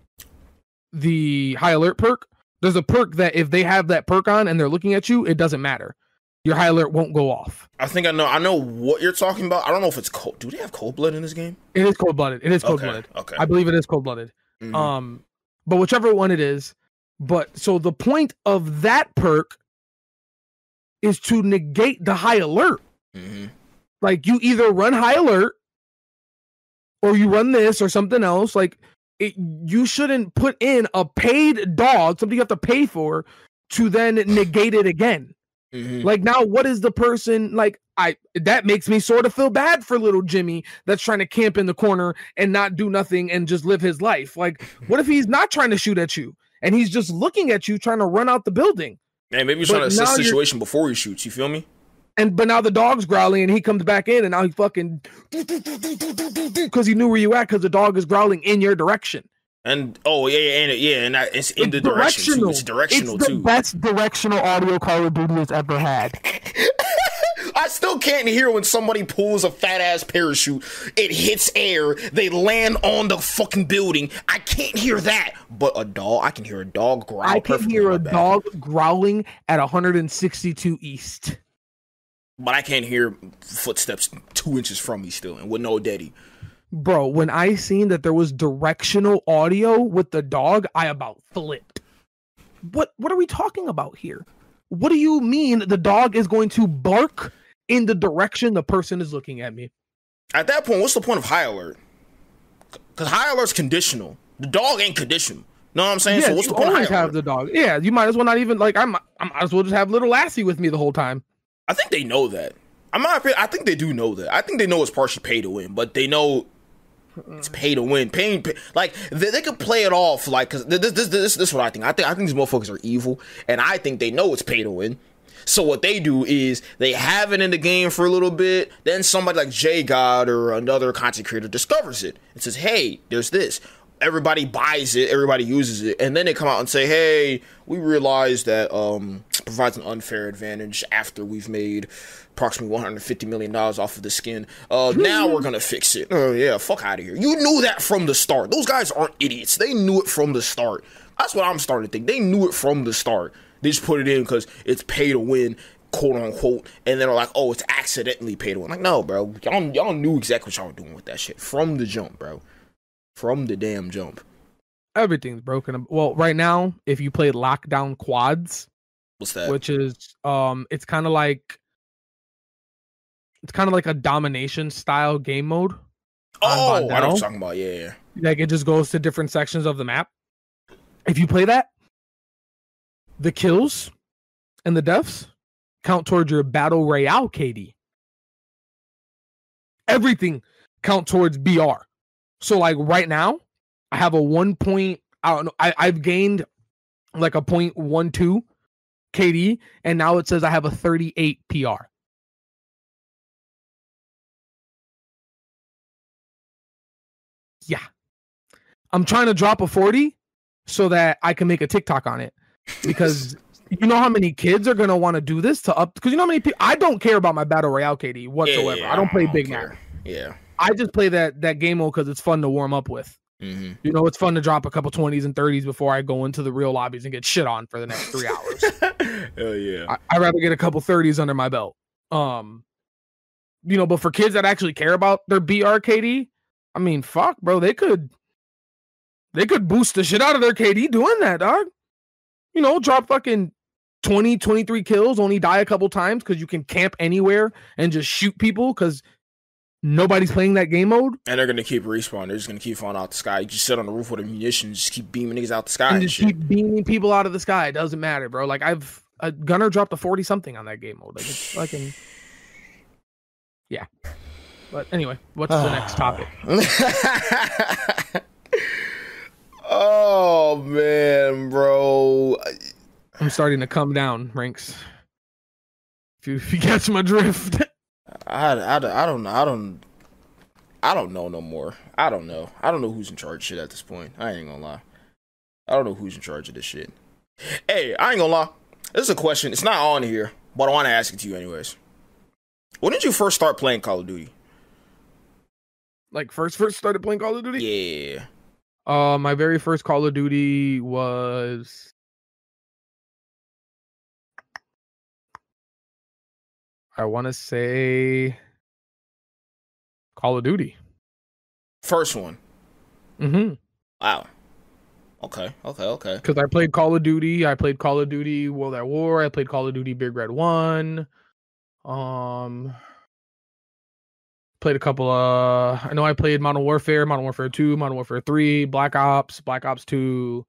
the high alert perk. There's a perk that if they have that perk on and they're looking at you, it doesn't matter. Your high alert won't go off. I think I know what you're talking about. I don't know if it's cold. Do they have cold blood in this game? It is cold blooded. It is cold blooded. Okay. I believe it is cold blooded. But whichever one it is, but so the point of that perk is to negate the high alert. Like, you either run high alert or you run this or something else. Like, you shouldn't put in a paid dog, something you have to pay for, to then negate it again. Like, now what is the person like? That makes me sort of feel bad for little Jimmy that's trying to camp in the corner and not do nothing and just live his life. Like, what if he's not trying to shoot at you and he's just looking at you trying to run out the building? Hey, maybe he's trying to assess the situation before he shoots. You feel me? But now the dog's growling and he comes back in and now he fucking because he knew where you at because the dog is growling in your direction. And and it's in the direction too. It's directional too. It's the best directional audio Call of Duty has ever had. I still can't hear when somebody pulls a fat ass parachute. It hits air. They land on the fucking building. I can't hear that. But I can hear a dog growl. I can hear a dog growling at 162 East. But I can't hear footsteps 2 inches from me still, and with no daddy. Bro, when I seen that there was directional audio with the dog, I about flipped. What are we talking about here? What do you mean the dog is going to bark in the direction the person is looking at me? At that point, what's the point of high alert? Because high alert's conditional. The dog ain't conditional. Know what I'm saying? Yeah, so what's the point of high alert? Have the dog. Yeah, you might as well not even like I might as well just have little Lassie with me the whole time. I think they know that. I think they do know that. I think they know it's partially pay to win, but they know it's pay to win. Like they could play it off like because this is what I think. I think these motherfuckers are evil, and I think they know it's pay to win. So what they do is they have it in the game for a little bit. Then somebody like J God or another content creator discovers it and says, "Hey, there's this." Everybody buys it, everybody uses it, and then they come out and say, "Hey, we realize that provides an unfair advantage after we've made approximately $150 million off of the skin. Now we're gonna fix it." Oh yeah, fuck out of here. You knew that from the start. Those guys aren't idiots. They knew it from the start. That's what I'm starting to think. They knew it from the start. They just put it in because it's pay to win, quote unquote, and then they're like, oh, it's accidentally pay to win. Like, no, bro, y'all knew exactly what y'all were doing with that shit from the jump, bro. From the damn jump. Everything's broken. Well, right now, if you play Lockdown Quads, what's that? Which is it's kind of like a domination style game mode. Oh, I know what you're talking about. Yeah. Like it just goes to different sections of the map. If you play that, the kills and the deaths count towards your battle royale KD. Everything count towards BR. So like right now, I have a 1 point. I don't know. I've gained like a 0.12 KD, and now it says I have a 38 PR. Yeah. I'm trying to drop a 40 so that I can make a TikTok on it. Because you know how many kids are going to want to do this to up. Because you know how many people. I don't care about my Battle Royale KD whatsoever. Yeah, I don't play Big Mac. Yeah. I just play that game mode because it's fun to warm up with. Mm-hmm. You know, it's fun to drop a couple 20s and 30s before I go into the real lobbies and get shit on for the next 3 hours. Hell yeah. I'd rather get a couple 30s under my belt. You know, but for kids that actually care about their BRKD, I mean, fuck, bro, they could boost the shit out of their KD doing that, dog. You know, drop fucking 20, 23 kills, only die a couple times because you can camp anywhere and just shoot people because nobody's playing that game mode. And they're going to keep respawning. They're just going to keep falling out the sky. You just sit on the roof with a munition, just keep beaming niggas out the sky and just shit. Keep beaming people out of the sky. It doesn't matter, bro. Like, a Gunner dropped a 40-something on that game mode. Like, it's fucking... Yeah. But anyway, what's the next topic? Oh, man, bro. I'm starting to come down, Ranks. If you catch my drift. I don't know no more. I don't know who's in charge of shit at this point. I ain't gonna lie. I don't know who's in charge of this shit. Hey, I ain't gonna lie. This is a question. It's not on here, but I want to ask it to you anyways. When did you first start playing Call of Duty? Like first started playing Call of Duty? Yeah. My very first Call of Duty was I want to say Call of Duty. First one. Mm-hmm. Wow. Okay. Because I played Call of Duty. I played Call of Duty World at War. I played Call of Duty Big Red 1. Played a couple I know I played Modern Warfare 2, Modern Warfare 3, Black Ops 2.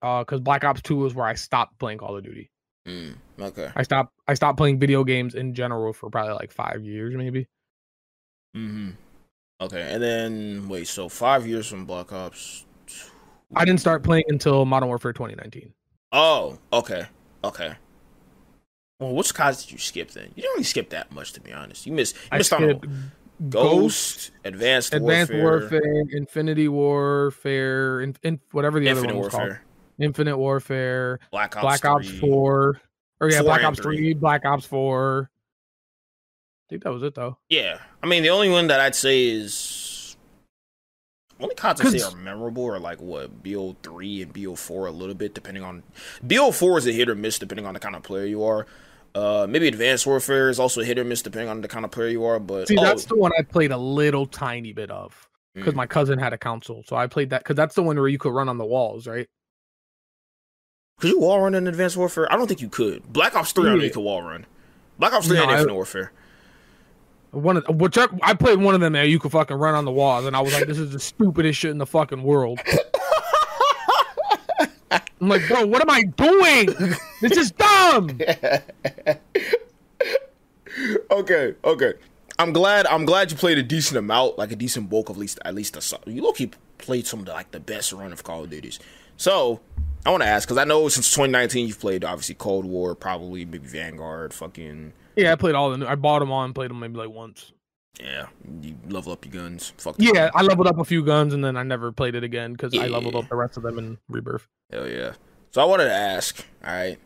Because Black Ops 2 was where I stopped playing Call of Duty. Okay. I stopped playing video games in general for probably like 5 years, maybe. Mm-hmm. Okay, and then wait, so 5 years from Black Ops. I didn't start playing until Modern Warfare 2019. Oh, okay. Well, which CODs did you skip then? You didn't really skip that much, to be honest. You missed on Ghost, Advanced Warfare, Infinity Warfare, and whatever the other one was called. Infinite Warfare, Black Ops 4. Or yeah, Black Ops 3, Black Ops 4. I think that was it though. Yeah. I mean, the only one that I'd say is only CODs I say are memorable are like what, BO3 and BO4 a little bit, depending on BO4 is a hit or miss depending on the kind of player you are. Maybe Advanced Warfare is also a hit or miss depending on the kind of player you are. But see, that's the one I played a little tiny bit of because my cousin had a console, so I played that because that's the one where you could run on the walls, right? Could you wall run in Advanced Warfare? I don't think you could. Black Ops 3, I know you could wall run. Black Ops 3 and Infinite Warfare. I played one of them there. You could fucking run on the walls, and I was like, "This is the stupidest shit in the fucking world." I'm like, bro, what am I doing? This is dumb. Okay. I'm glad you played a decent amount, like a decent bulk of at least you low-key played some of the best run of Call of Duties. So I want to ask because I know since 2019 you've played obviously Cold War, probably maybe Vanguard, fucking. Yeah, I played all the. I bought them all and played them maybe like once. Yeah, you level up your guns. Yeah, I leveled up a few guns and then I never played it again because I leveled up the rest of them in Rebirth. Hell yeah! So I wanted to ask, all right.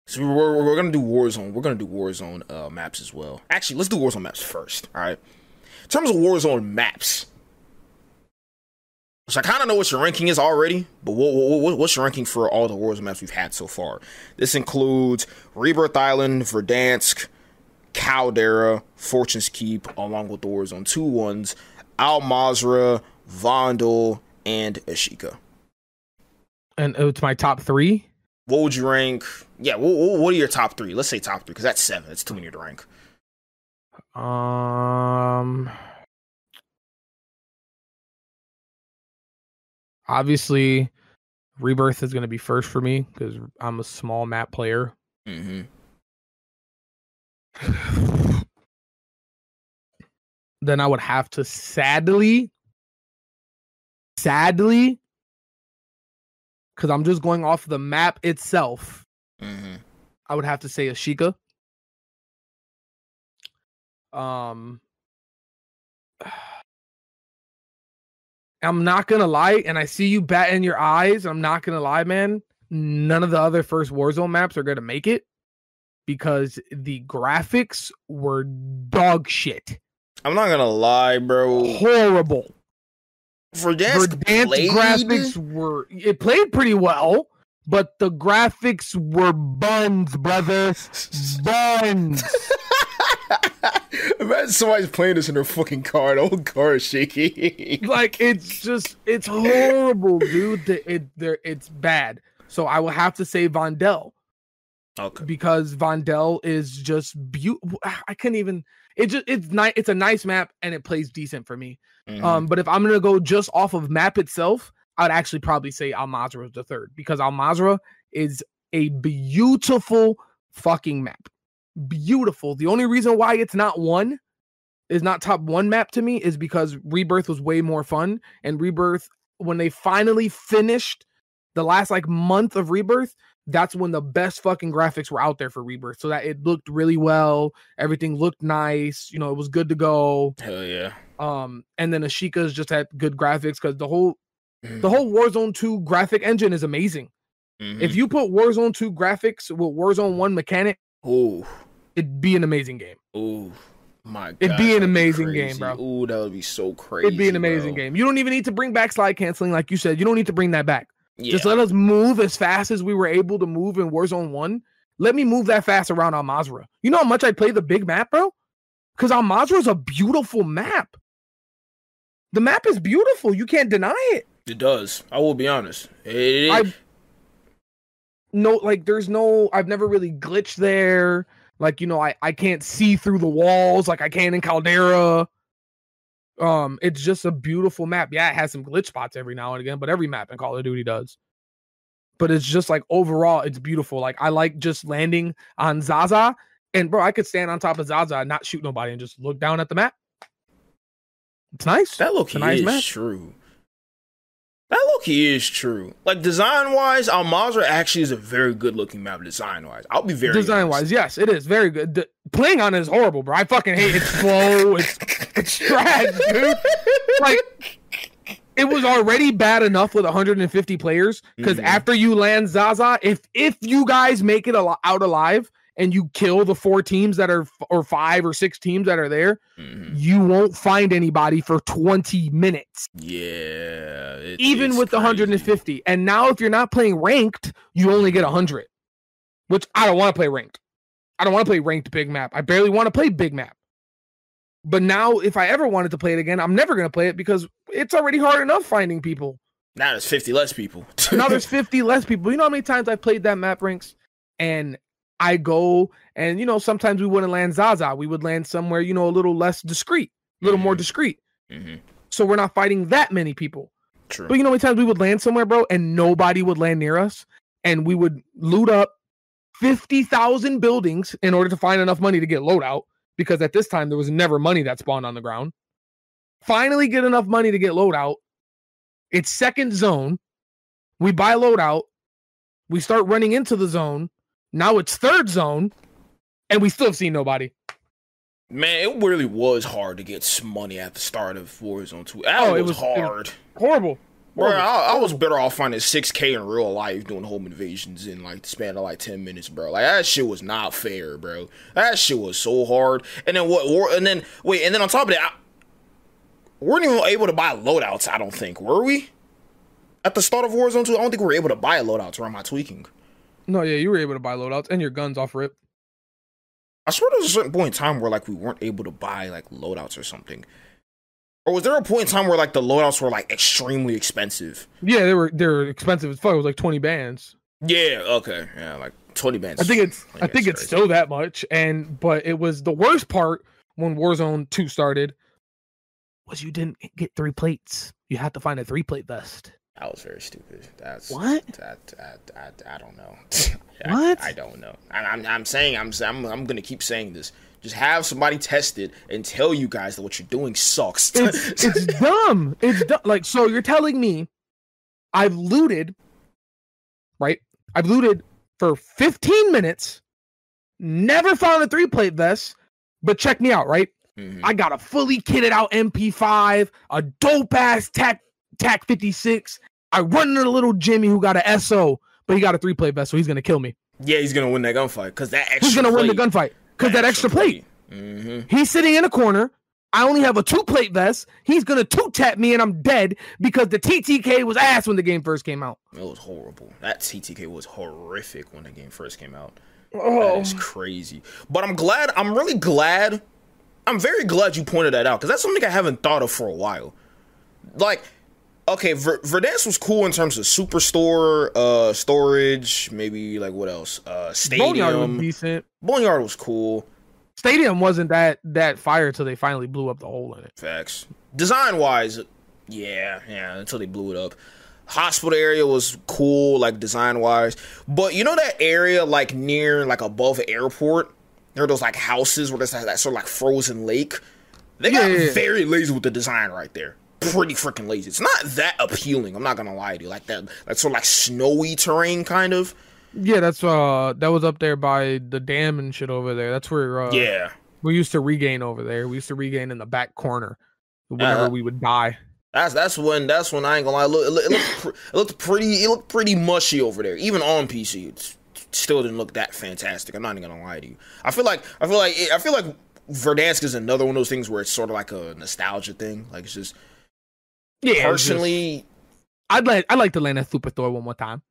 So we're gonna do Warzone. We're gonna do Warzone maps as well. Actually, let's do Warzone maps first. All right. In terms of Warzone maps, So I kind of know what your ranking is already, but what's your ranking for all the Warzone maps we've had so far? This includes Rebirth Island, Verdansk, Caldera, Fortune's Keep, along with the Warzone 2 ones, Al Mazrah, Vondel, and Ashika. And it's my top 3? What would you rank? Yeah, what are your top 3? Let's say top 3, because that's 7. It's too many to rank. Obviously, Rebirth is going to be first for me because I'm a small map player. Mm-hmm. Then I would have to sadly, because I'm just going off the map itself, mm-hmm. I would have to say Ashika. I'm not gonna lie, and I see you batting your eyes. I'm not gonna lie, man. None of the other first Warzone maps are gonna make it because the graphics were dog shit. I'm not gonna lie, bro. Horrible. Verdansk graphics were, it played pretty well, but the graphics were buns, brother. Buns. Imagine somebody's playing this in their fucking car. The whole car is shaky. Like, it's horrible, dude. It's bad. So I will have to say Vondel. Okay. Because Vondel is just beautiful. I couldn't even. It's nice. It's a nice map and it plays decent for me. Mm-hmm. But if I'm gonna go just off of map itself, I'd actually probably say Al Mazrah is the third because Al Mazrah is a beautiful fucking map. Beautiful. The only reason why it's not top 1 map to me is because Rebirth was way more fun, and Rebirth, when they finally finished the last like month of Rebirth, that's when the best fucking graphics were out there for Rebirth. So that it looked really well, everything looked nice, you know, it was good to go. Hell yeah. And then Ashika's just had good graphics because the whole Warzone 2 graphic engine is amazing. Mm-hmm. If you put Warzone 2 graphics with Warzone 1 mechanic, it'd be an amazing game. Oh my god. It'd be an amazing game, bro. Ooh, that would be so crazy. It'd be an amazing game. You don't even need to bring back slide canceling, like you said. You don't need to bring that back. Yeah. Just let us move as fast as we were able to move in Warzone 1. Let me move that fast around Al Mazrah. You know how much I play the big map, bro? Because Al Mazrah is a beautiful map. The map is beautiful. You can't deny it. It does. I will be honest. I've never really glitched there. Like, you know, I can't see through the walls like I can in Caldera. It's just a beautiful map. Yeah, it has some glitch spots every now and again, but every map in Call of Duty does. But it's just like overall, it's beautiful. Like, I like just landing on Zaza, and bro, I could stand on top of Zaza and not shoot nobody and just look down at the map. It's nice. That look is true. That low-key is true. Like, design-wise, Al Mazrah actually is a very good-looking map design-wise. I'll be very Design-wise, yes, it is very good. Playing on it is horrible, bro. I fucking hate it. It's slow. It's trash, dude. Like, it was already bad enough with 150 players, because after you land Zaza, if you guys make it out alive and you kill the 4 teams that are, or 5 or 6 teams that are there, you won't find anybody for 20 minutes. Yeah. Even with the 150. And now if you're not playing ranked, you only get 100. Which I don't want to play ranked. I don't want to play ranked big map. I barely want to play big map. But now if I ever wanted to play it again, I'm never going to play it because it's already hard enough finding people. Now there's 50 less people. Now there's 50 less people. You know how many times I've played that map, Rinks? And I go and, you know, sometimes we wouldn't land Zaza. We would land somewhere, you know, a little less discreet, a little more discreet. So we're not fighting that many people. True. But you know how many times we would land somewhere, bro, and nobody would land near us? And we would loot up 50,000 buildings in order to find enough money to get loadout, because at this time there was never money that spawned on the ground. Finally get enough money to get loadout. It's second zone. We buy loadout. We start running into the zone. Now it's third zone, and we still have seen nobody. Man, it really was hard to get some money at the start of Warzone 2. It was hard. Horrible. Bro, I was better off finding 6K in real life doing home invasions in like the span of like 10 minutes, bro. Like, that shit was not fair, bro. That shit was so hard. And then on top of that, we weren't even able to buy loadouts, I don't think. Were we? At the start of Warzone 2, I don't think we were able to buy loadouts, or am I tweaking? No, yeah, you were able to buy loadouts and your guns off rip. I swear there was a certain point in time where, like, we weren't able to buy, like, loadouts or something. Or was there a point in time where, like, the loadouts were, like, extremely expensive? Yeah, they were expensive as fuck. It was like 20 bands. Yeah, okay. Yeah, like 20 bands. I think it's still that much. But it was the worst part when Warzone 2 started was you didn't get 3 plates. You had to find a 3-plate vest. That was very stupid. That's what? I don't know. What? I don't know. I'm gonna keep saying this. Just have somebody test it and tell you guys that what you're doing sucks. It's dumb. It's dumb. Like, so you're telling me I've looted, right? I've looted for 15 minutes, never found a 3-plate vest, but check me out, right? Mm-hmm. I got a fully kitted out MP5, a dope ass TAC 56. I run into the little Jimmy who got a SO, but he got a 3-plate vest, so he's gonna kill me. Yeah, he's gonna win that gunfight because that extra. He's gonna win the gunfight because that extra plate. Mm-hmm. He's sitting in a corner. I only have a 2-plate vest. He's gonna 2-tap me and I'm dead because the TTK was ass when the game first came out. It was horrible. That TTK was horrific when the game first came out. Oh, that is crazy. But I'm very glad you pointed that out because that's something I haven't thought of for a while. Like, okay, Verdansk was cool in terms of superstore, storage, maybe like what else? Stadium. Boneyard was decent. Boneyard was cool. Stadium wasn't that fire until they finally blew up the hole in it. Facts. Design wise, yeah, until they blew it up. Hospital area was cool, like design wise. But you know that area like near like above the airport? There are those like houses where there's that sort of like frozen lake. They got very lazy with the design right there. Pretty freaking lazy. It's not that appealing, I'm not gonna lie to you. Like that sort of like snowy terrain kind of. Yeah, that's that was up there by the dam and shit over there. That's where we used to regain over there. We used to regain in the back corner whenever we would die. That's when I ain't gonna lie. It looked pretty mushy over there. Even on PC, it still didn't look that fantastic. I'm not even gonna lie to you. I feel like Verdansk is another one of those things where it's sort of like a nostalgia thing. Like it's just personally, I'd like to land a Superstore one more time.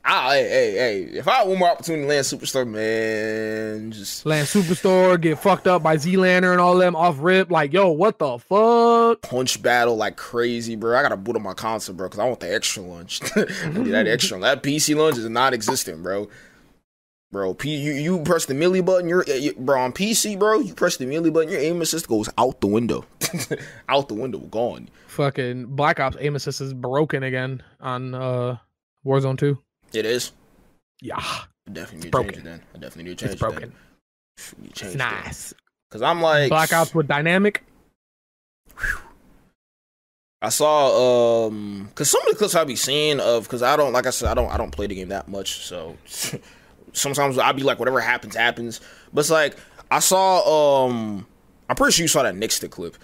Hey, if I had one more opportunity to land Superstore, man, just land Superstore, get fucked up by Z-Lander and all them off rip, like, yo, what the fuck? Punch battle like crazy, bro. I gotta boot up my console, bro, because I want the extra lunch. That PC lunch is non-existent, bro. Bro, you press the melee button, bro, on PC, bro, you press the melee button, your aim assist goes out the window. Out the window, gone. Fucking Black Ops aim assist is broken again on Warzone 2. It is. Yeah. I definitely need to change it then. It's broken. It's nice. Because I'm like... Black Ops with dynamic. I saw... Because some of the clips I be seeing of... Because I don't play the game that much. So sometimes I'll be like, whatever happens, happens. But it's like, I saw... I'm pretty sure you saw that Nixta clip.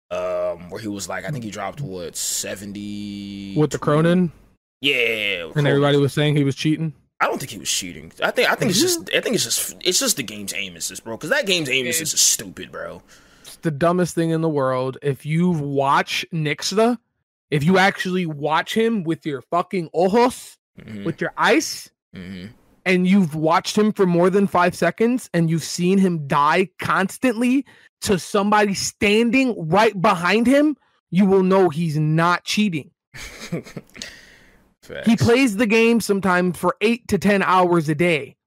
Where he was like, I think he dropped, 70... With the Cronin? Yeah, and everybody was saying he was cheating. I don't think he was cheating. I think it's just the game's aim assist, bro. Because that game's aim assist is stupid, bro. It's the dumbest thing in the world. If you watch Nixta, if you actually watch him with your fucking ojos, with your eyes, and you've watched him for more than 5 seconds, and you've seen him die constantly to somebody standing right behind him, you will know he's not cheating. Facts. He plays the game sometimes for 8 to 10 hours a day.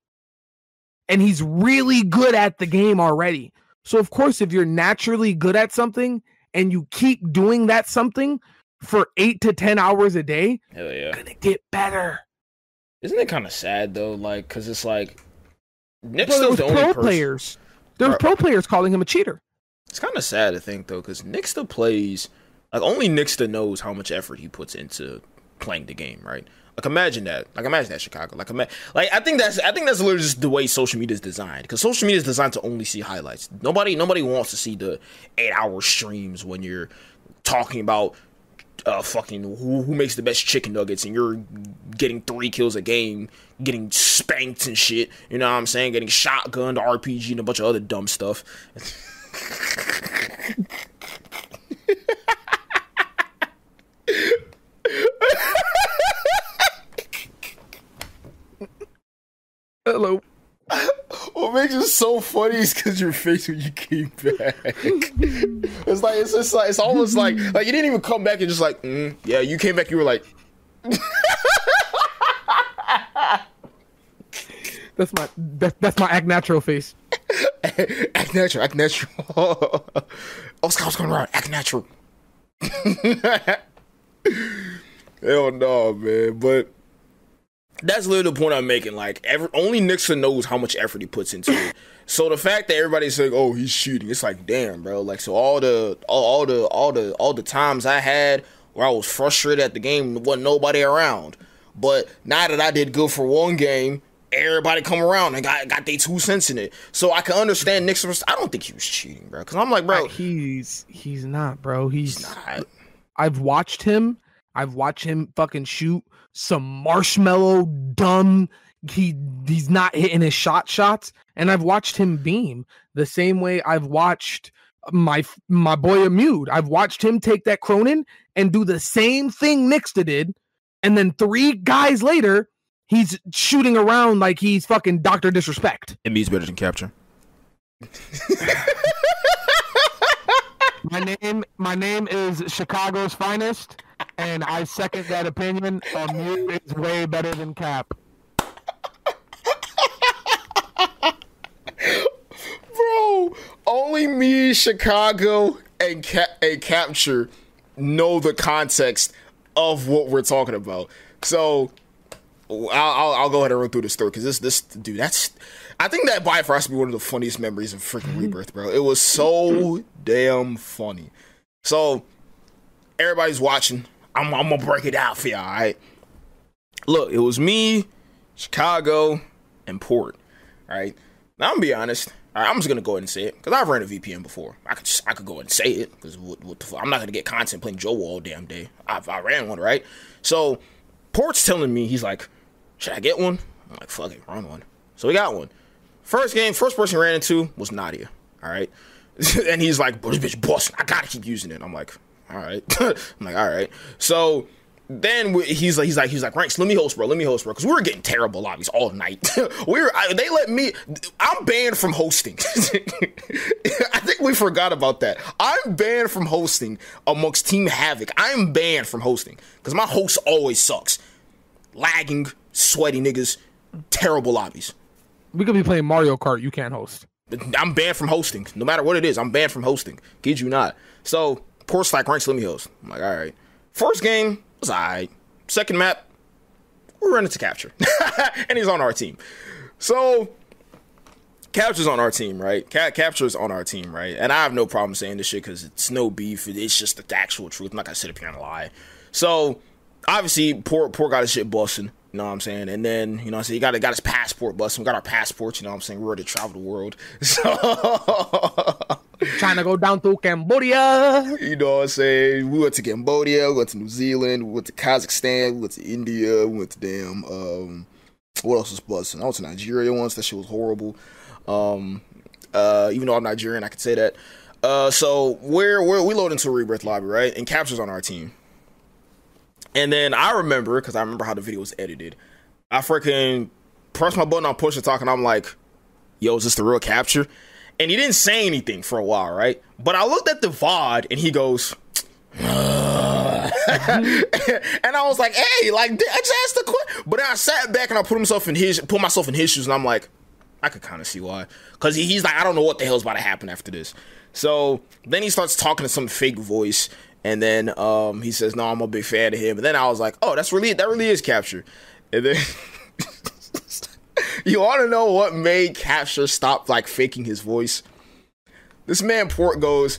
And he's really good at the game already. So, of course, if you're naturally good at something and you keep doing that something for 8 to 10 hours a day, hell yeah, you're gonna get better. Isn't it kind of sad, though? Like, because it's like... Nixta's the only pro players. There's pro players calling him a cheater. It's kind of sad to think, though, because Nixta plays... Like, only Nixta knows how much effort he puts into... playing the game, right? Like imagine that Chicago. I think that's literally just the way social media is designed. Because social media is designed to only see highlights. Nobody wants to see the 8-hour streams when you're talking about fucking who makes the best chicken nuggets and you're getting 3 kills a game, getting spanked and shit. You know what I'm saying? Getting shotgunned, RPG, and a bunch of other dumb stuff. Hello. What makes it so funny is because your face when you came back. It's almost like you didn't even come back and just like, yeah, you came back, you were like. That's my act natural face. Act natural. What's going on? Act natural. Hell no, man. But that's literally the point I'm making. Like, only Nixon knows how much effort he puts into it. So the fact that everybody's saying, "Oh, he's cheating," it's like, damn, bro. Like, so all the times I had where I was frustrated at the game, there wasn't nobody around. But now that I did good for one game, everybody come around and got their 2 cents in it. So I can understand Nixon. I don't think he was cheating, bro. Because I'm like, bro, he's not, bro. He's not. I've watched him fucking shoot some marshmallow dumb. He's not hitting his shots, and I've watched him beam the same way I've watched my boy Amude. I've watched him take that Cronin and do the same thing Nixta did, and then 3 guys later, he's shooting around like he's fucking Dr. Disrespect. It means better than capture. My name is Chicago's Finest, and I second that opinion. Mute is way better than Cap. Bro, only me, Chicago, and Capture know the context of what we're talking about. So I'll go ahead and run through the story because this dude, I think that by far has to be one of the funniest memories of freaking Rebirth, bro. It was so damn funny. So everybody's watching. I'm gonna break it out for y'all, all right? Look, it was me, Chicago, and Port. All right. Now I'm gonna be honest. All right, I'm just gonna go ahead and say it because I've ran a VPN before. I could go ahead and say it because what the fuck? I'm not gonna get content playing Joe all damn day. I ran one, right? So Port's telling me, he's like, should I get one? I'm like, fuck it, run one. So we got one. First person he ran into was Nadia. All right. And he's like, this bitch busting. I gotta keep using it. I'm like, all right. I'm like, all right. So then he's like, Ranks, let me host, bro. Because we were getting terrible lobbies all night. They let me, I'm banned from hosting. I think we forgot about that. I'm banned from hosting amongst Team Havoc. I'm banned from hosting because my host always sucks. Lagging, sweaty niggas, terrible lobbies. We could be playing Mario Kart. You can't host. I'm banned from hosting. No matter what it is, I'm banned from hosting. Kid you not. So, Port's like, Ranks, let me host. I'm like, all right. First game was all right. Second map, we're running to Capture. And he's on our team. So, Capture's on our team, right? Capture's on our team, right? And I have no problem saying this shit because it's no beef. It's just the actual truth. I'm not going to sit up here and lie. So, obviously, Port got his shit busting. You know what I'm saying? And then, you know what I'm saying, he got his passport busting. We got our passports, you know what I'm saying? We're ready to travel the world. So trying to go down to Cambodia. You know what I'm saying? We went to Cambodia, we went to New Zealand, we went to Kazakhstan, we went to India, we went to damn what else was busting? I went to Nigeria once, that shit was horrible. Even though I'm Nigerian, I could say that. So we load into a Rebirth lobby, right? And Capture's on our team. And then I remember, because I remember how the video was edited, I freaking pressed my button on push to talk, and I'm like, yo, is this the real Capture? And he didn't say anything for a while, right? But I looked at the VOD, and he goes, and I was like, hey, like, I just asked the question. But then I sat back, and I put myself in his shoes, and I'm like, I could kind of see why. Because he's like, I don't know what the hell's about to happen after this. So then he starts talking to some fake voice. And then he says, no, I'm a big fan of him. And then I was like, oh, that really is Capture. And then you want to know what made Capture stop like faking his voice? This man Port goes,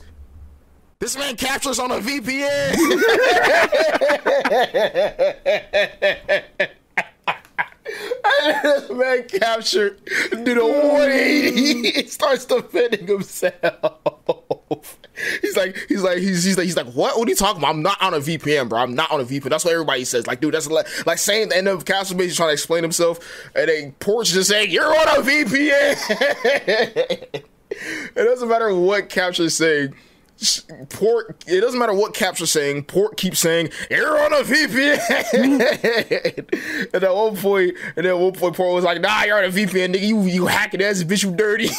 this man Capture's on a VPN. And this man Capture did a 180. He starts defending himself. He's like, what? What are you talking about? I'm not on a VPN, bro. I'm not on a VPN. That's what everybody says. Like, dude, that's like saying the end of Castle basically trying to explain himself, and then Porch just saying, you're on a VPN. It doesn't matter what Capture's saying. Port, it doesn't matter what Caps are saying, Port keeps saying, you're on a VPN. And at one point, Port was like, nah, you're on a VPN, nigga, you hacking ass bitch, you dirty.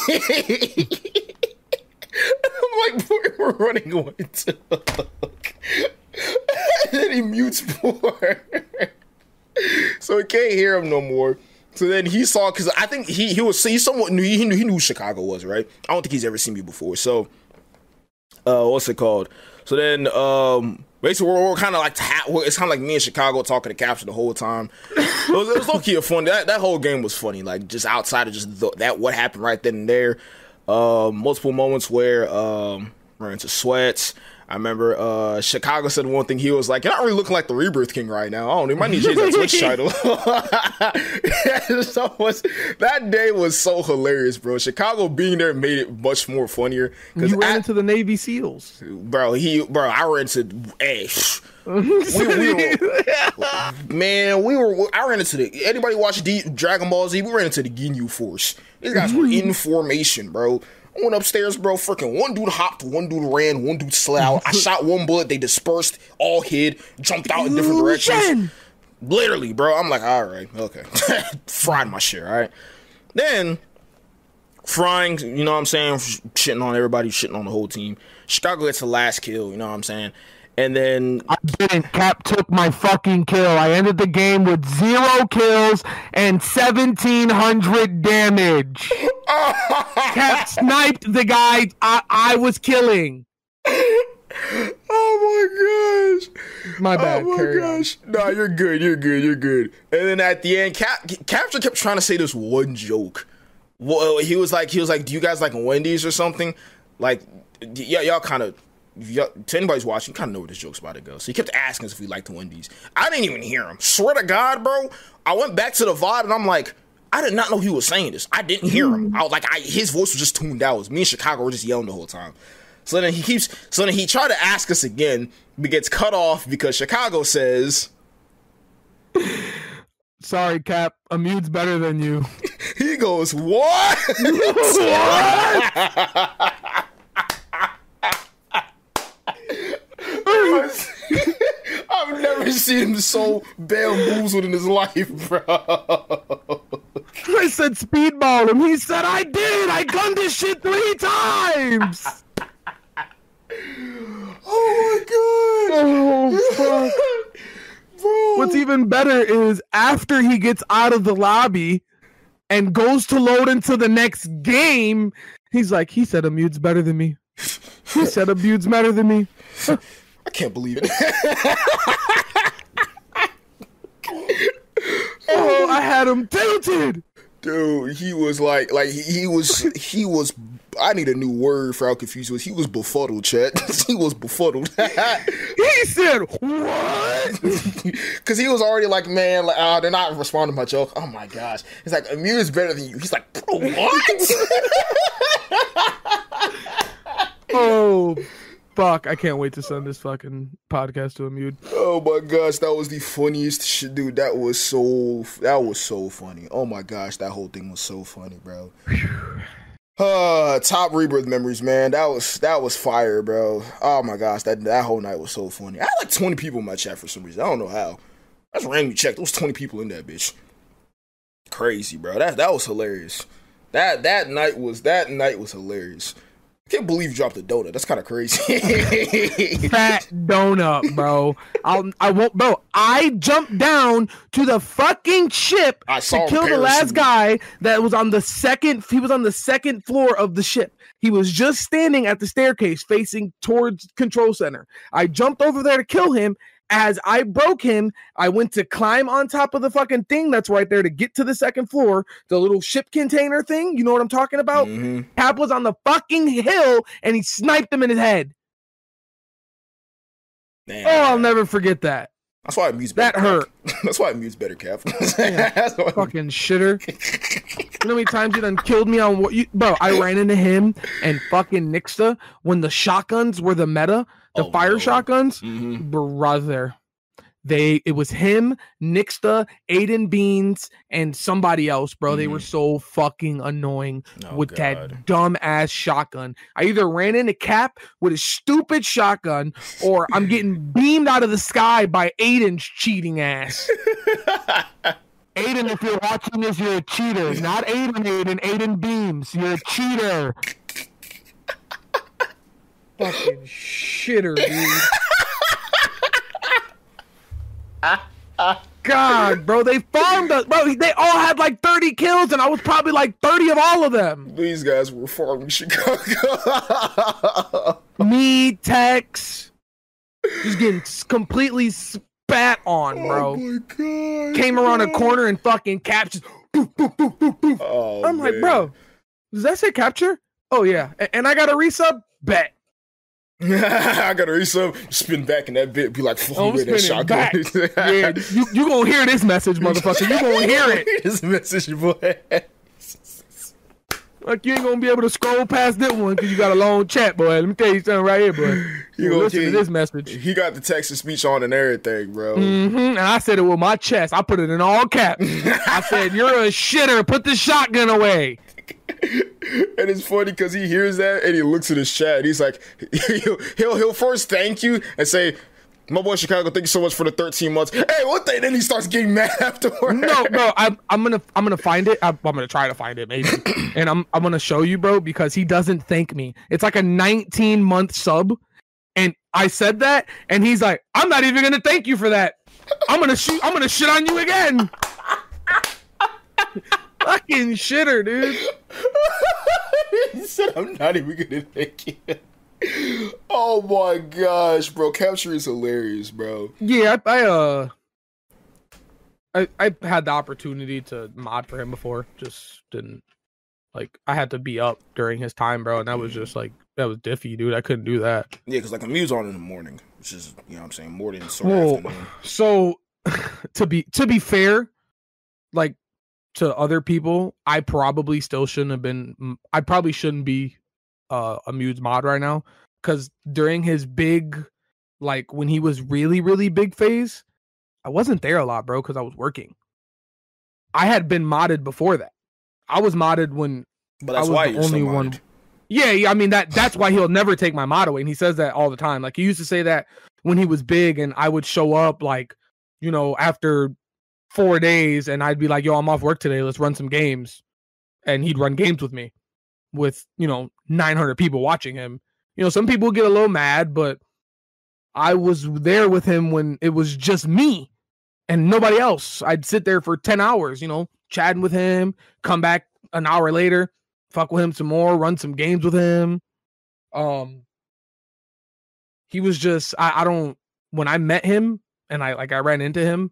I'm like, Port, we're running away to look. And then he mutes Port. So he can't hear him no more. So then he saw, because I think he somewhat knew, he knew who Chicago was, right? I don't think he's ever seen me before. So, what's it called? So then, basically, we're kind of like, it's kind of like me and Chicago talking to Capture the whole time. It was low-key fun. That whole game was funny. Like, just outside of just that, what happened right then and there. Multiple moments where we're into sweats. I remember Chicago said one thing. He was like, "You're not really looking like the Rebirth King right now. I don't know. You might need to change that Twitch title." That day was so hilarious, bro. Chicago being there made it much more funnier. You ran into the Navy SEALs, bro. I ran into I ran into anybody watch Dragon Ball Z? We ran into the Ginyu Force. These guys were in formation, bro. I went upstairs, bro. Freaking one dude hopped, one dude ran, one dude slid out. I shot one bullet. They dispersed, all hid, jumped out in different directions. Literally, bro. I'm like, all right, okay. Fried my shit, all right. Then, frying, you know what I'm saying? Shitting on everybody, shitting on the whole team. Chicago gets the last kill, you know what I'm saying? And then I didn't. Cap took my fucking kill. I ended the game with 0 kills and 1,700 damage. Cap sniped the guy I was killing. Oh my gosh. My bad. Oh my gosh. No, you're good. You're good. And then at the end, Capture kept trying to say this one joke. Well, he was like, do you guys like Wendy's or something? Like, yeah, y'all kind of. To anybody's watching, you kind of know where this joke's about to go. So he kept asking us if we liked the Wendy's. I didn't even hear him. Swear to God, bro. I went back to the VOD and I'm like, I did not know he was saying this. I didn't hear him. I was like, his voice was just tuned out. Me and Chicago were just yelling the whole time. So then he tried to ask us again, but gets cut off because Chicago says, "Sorry, Cap. Amude's better than you." He goes, "What?" What? I've never seen him so bamboozled in his life, bro. I said speedball him. He said, I did. I gunned this shit 3 times. Oh my god. Oh, fuck. Bro. What's even better is after he gets out of the lobby and goes to load into the next game, he's like, he said Amude's better than me. He said Amude's better than me. I can't believe it. Oh, I had him tilted. Dude, he was like he was I need a new word for how confused he was. He was befuddled, chat. He was befuddled. He said, what? Because he was already like, man, like, they're not responding to my joke. Oh my gosh. He's like, Amir is better than you. He's like, bro, what? Oh, fuck. I can't wait to send this fucking podcast to Amude. Oh my gosh, that was the funniest shit, dude. That was so funny. Oh my gosh, that whole thing was so funny, bro. Top Rebirth memories, man. That was fire, bro. Oh my gosh, that whole night was so funny. I had like 20 people in my chat for some reason. I don't know how. I just randomly checked. There was 20 people in that bitch. Crazy, bro. That was hilarious. That night was hilarious. I can't believe you dropped a donut. That's kind of crazy. Fat donut, bro. I won't, bro. I jumped down to the fucking ship to kill the last guy that was on the second. He was on the second floor of the ship. He was just standing at the staircase facing towards control center. I jumped over there to kill him. As I broke him, I went to climb on top of the fucking thing that's right there to get to the second floor, the little ship container thing. You know what I'm talking about? Mm-hmm. Cap was on the fucking hill, and he sniped him in his head. Damn. Oh, I'll never forget that. That's why I muse better. That hurt. That's why I muse better, Cap. Fucking shitter. You know how many times you done killed me on what you... Bro, I ran into him and fucking Nixta when the shotguns were the meta. The fire shotguns, brother. It was him, Nixta, Aiden Beans, and somebody else, bro. They were so fucking annoying with that dumb ass shotgun. I either ran into Cap with a stupid shotgun, or I'm getting beamed out of the sky by Aiden's cheating ass. Aiden, if you're watching this, you're a cheater. Not Aiden Beams. You're a cheater. Fucking shitter, dude. God, bro, they farmed us. Bro, they all had like 30 kills, and I was probably like 30 of all of them. These guys were farming Chicago. Me, Tex, just getting completely spat on, bro. Oh my God. Came around a corner and fucking captured. Oh, I'm like, bro, does that say capture? Oh, yeah. And I got a resub? Bet. I got a resub, spin back in that bit, be like, fuck with that shotgun. Yeah, you gonna hear this message, motherfucker. You gonna hear it. This message, boy. Like, you ain't gonna be able to scroll past that one because you got a long chat, boy. Let me tell you something right here, boy. You gonna listen to this message. He got the text and speech on and everything, bro. And I said it with my chest. I put it in all caps. I said, you're a shitter. Put the shotgun away. And it's funny because he hears that and he looks at his chat and he's like, he'll first thank you and say, my boy Chicago, thank you so much for the 13 months. Hey, what the? Then he starts getting mad afterwards. No, bro, I'm gonna find it. I'm gonna try to find it maybe, and I'm gonna show you, bro, because he doesn't thank me. It's like a 19-month sub, and I said that, and he's like, I'm not even gonna thank you for that. I'm gonna shit on you again. Fucking shitter, dude. He said, I'm not even gonna thank you. Oh my gosh, bro. Capture is hilarious, bro. Yeah, I had the opportunity to mod for him before. Just didn't, like, I had to be up during his time, bro, and that was just like, that was diffy, dude. I couldn't do that. Yeah, because like a muse on in the morning, which is, you know what I'm saying, more than sort of afternoon. So to be fair, like, to other people, I probably still shouldn't have been. I probably shouldn't be a Muse mod right now, because during his big, like, when he was really, really big phase, I wasn't there a lot, bro, because I was working. I had been modded before that. I was modded when but that's I was why the only one. Yeah, I mean that's why he'll never take my mod away, and he says that all the time. Like, he used to say that when he was big, and I would show up, like, you know, after 4 days, and I'd be like, yo, I'm off work today, let's run some games. And he'd run games with me with, you know, 900 people watching him. You know, some people get a little mad, but I was there with him when it was just me and nobody else. I'd sit there for 10 hours, you know, chatting with him, come back an hour later, fuck with him some more, run some games with him. He was just, I don't, when I met him and I ran into him,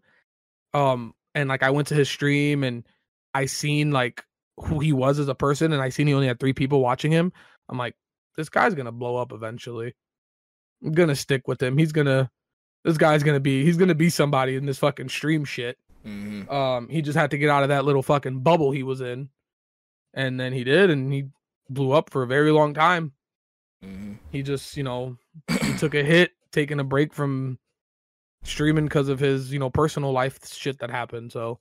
and like I went to his stream and I seen like who he was as a person, and I seen he only had 3 people watching him. I'm like, this guy's gonna blow up eventually. I'm gonna stick with him. He's gonna be somebody in this fucking stream shit. He just had to get out of that little fucking bubble he was in, and then he did, and he blew up for a very long time. He just, you know, he took a hit, taking a break from streaming because of his, you know, personal life shit that happened. So,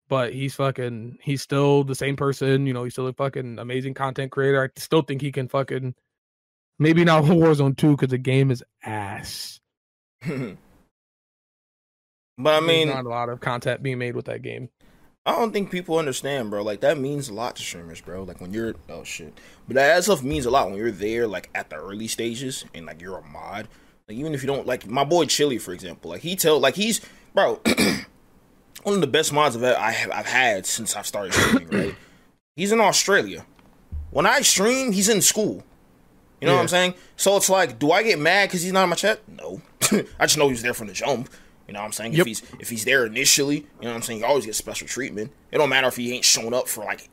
but he's still the same person, you know, he's still a fucking amazing content creator. I still think he can fucking, maybe not Warzone 2 because the game is ass. But I mean, there's not a lot of content being made with that game. I don't think people understand, bro. Like, that means a lot to streamers, bro. Like, when you're, oh shit, but that stuff means a lot when you're there, like, at the early stages, and like you're a mod. Like, even if you don't, like, my boy Chili, for example, like, he's, bro, one of the best mods I've had since I've started streaming, right? He's in Australia. When I stream, he's in school. You know what I'm saying? So it's like, do I get mad because he's not in my chat? No. I just know he's there from the jump. You know what I'm saying? Yep. If he's there initially, you know what I'm saying, he always gets special treatment. It don't matter if he ain't shown up for, like,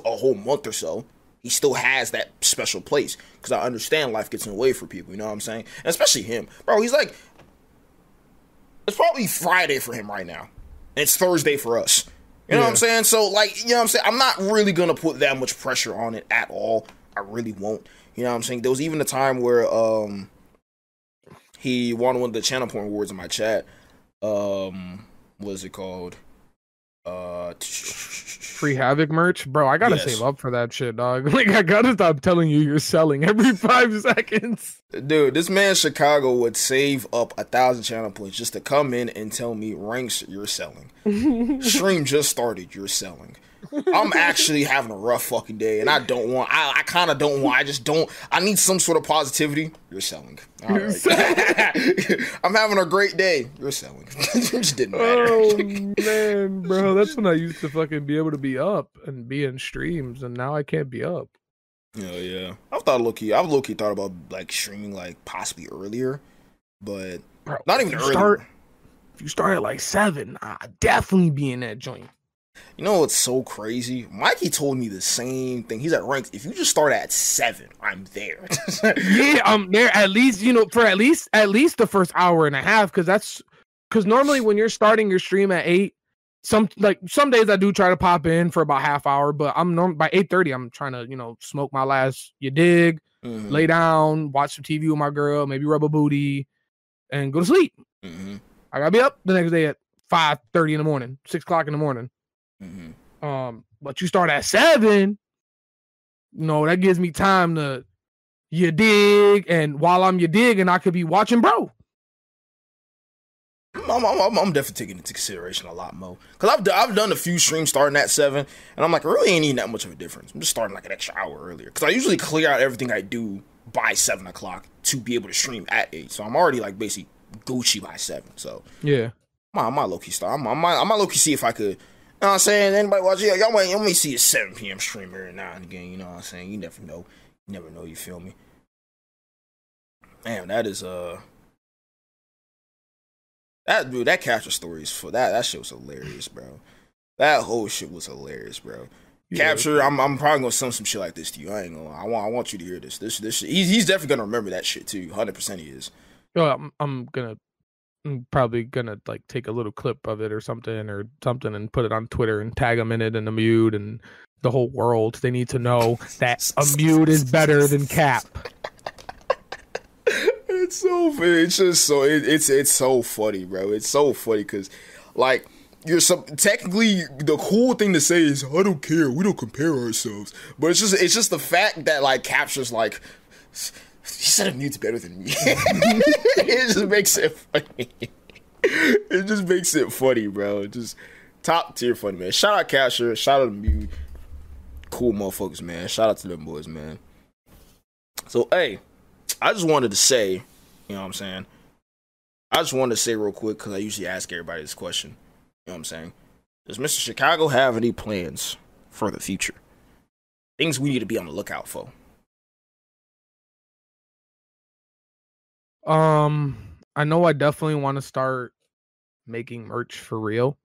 a whole month or so. He still has that special place, because I understand life gets in the way for people, you know what I'm saying? And especially him. Bro, he's like, it's probably Friday for him right now, and it's Thursday for us. You know what I'm saying? So, like, you know what I'm saying? I'm not really going to put that much pressure on it at all. I really won't. You know what I'm saying? There was even a time where He won one of the channel point awards in my chat. What is it called? Free Havoc merch, bro. I gotta Yes. save up for that shit, dog. Like, I gotta stop telling you you're selling every 5 seconds. Dude, this man Chicago would save up 1,000 channel points just to come in and tell me, ranks, you're selling. Stream just started, you're selling. I'm actually having a rough fucking day, and I kind of don't want, I need some sort of positivity. You're selling. All right. I'm having a great day. You're selling. It just didn't matter. Oh, man, bro. That's when I used to fucking be able to be up and be in streams, and now I can't be up. Oh, yeah. I've low-key thought about, like, streaming, like, possibly earlier, but bro, not even earlier. If you start at, like, 7, I'd definitely be in that joint. You know what's so crazy? Mikey told me the same thing. He's at ranks. If you just start at 7, I'm there. Yeah, I'm there at least, for at least the first hour and a half, because normally when you're starting your stream at 8, some days I do try to pop in for about half hour, but by 8:30 I'm trying to, smoke my last lay down, watch some TV with my girl, maybe rub a booty, and go to sleep. I gotta be up the next day at 5:30 in the morning, 6 o'clock in the morning. But you start at 7, that gives me time to dig, and while I'm digging, I could be watching bro. I'm definitely taking into consideration a lot more, because I've done a few streams starting at 7, and I'm like, it really ain't even that much of a difference. I'm just starting like an extra hour earlier, because I usually clear out everything I do by 7 o'clock to be able to stream at 8, so I'm already like basically Gucci by 7. So yeah, I might low key start. I might low key see if I could. You know what I'm saying? Anybody watching? Y'all might see a 7 p.m. stream every now and again. You know what I'm saying? You never know. You feel me? Damn, that is that capture stories for that shit was hilarious, bro. That whole shit was hilarious, bro. Yeah. Capture, I'm probably gonna send some shit like this to you. I ain't gonna lie. I want you to hear this. This shit. He's definitely gonna remember that shit too. 100% he is. Well, I'm probably gonna like take a little clip of it or something and put it on Twitter and tag him in it and Amute and the whole world. They need to know that Amute is better than Cap. It's so funny. It's just so it's so funny, bro. It's so funny because like technically the cool thing to say is I don't care. We don't compare ourselves. But it's just the fact that like Capture's like, he said Amute's better than me. It just makes it funny. It just makes it funny, bro. Just top tier funny, man. Shout out Capture. Shout out Amute. Cool motherfuckers, man. Shout out to them boys, man. So, hey, I just wanted to say, you know what I'm saying? I just wanted to say real quick, because I usually ask everybody this question. You know what I'm saying? Does Mr. Chicago have any plans for the future? Things we need to be on the lookout for. I know I definitely want to start making merch for real.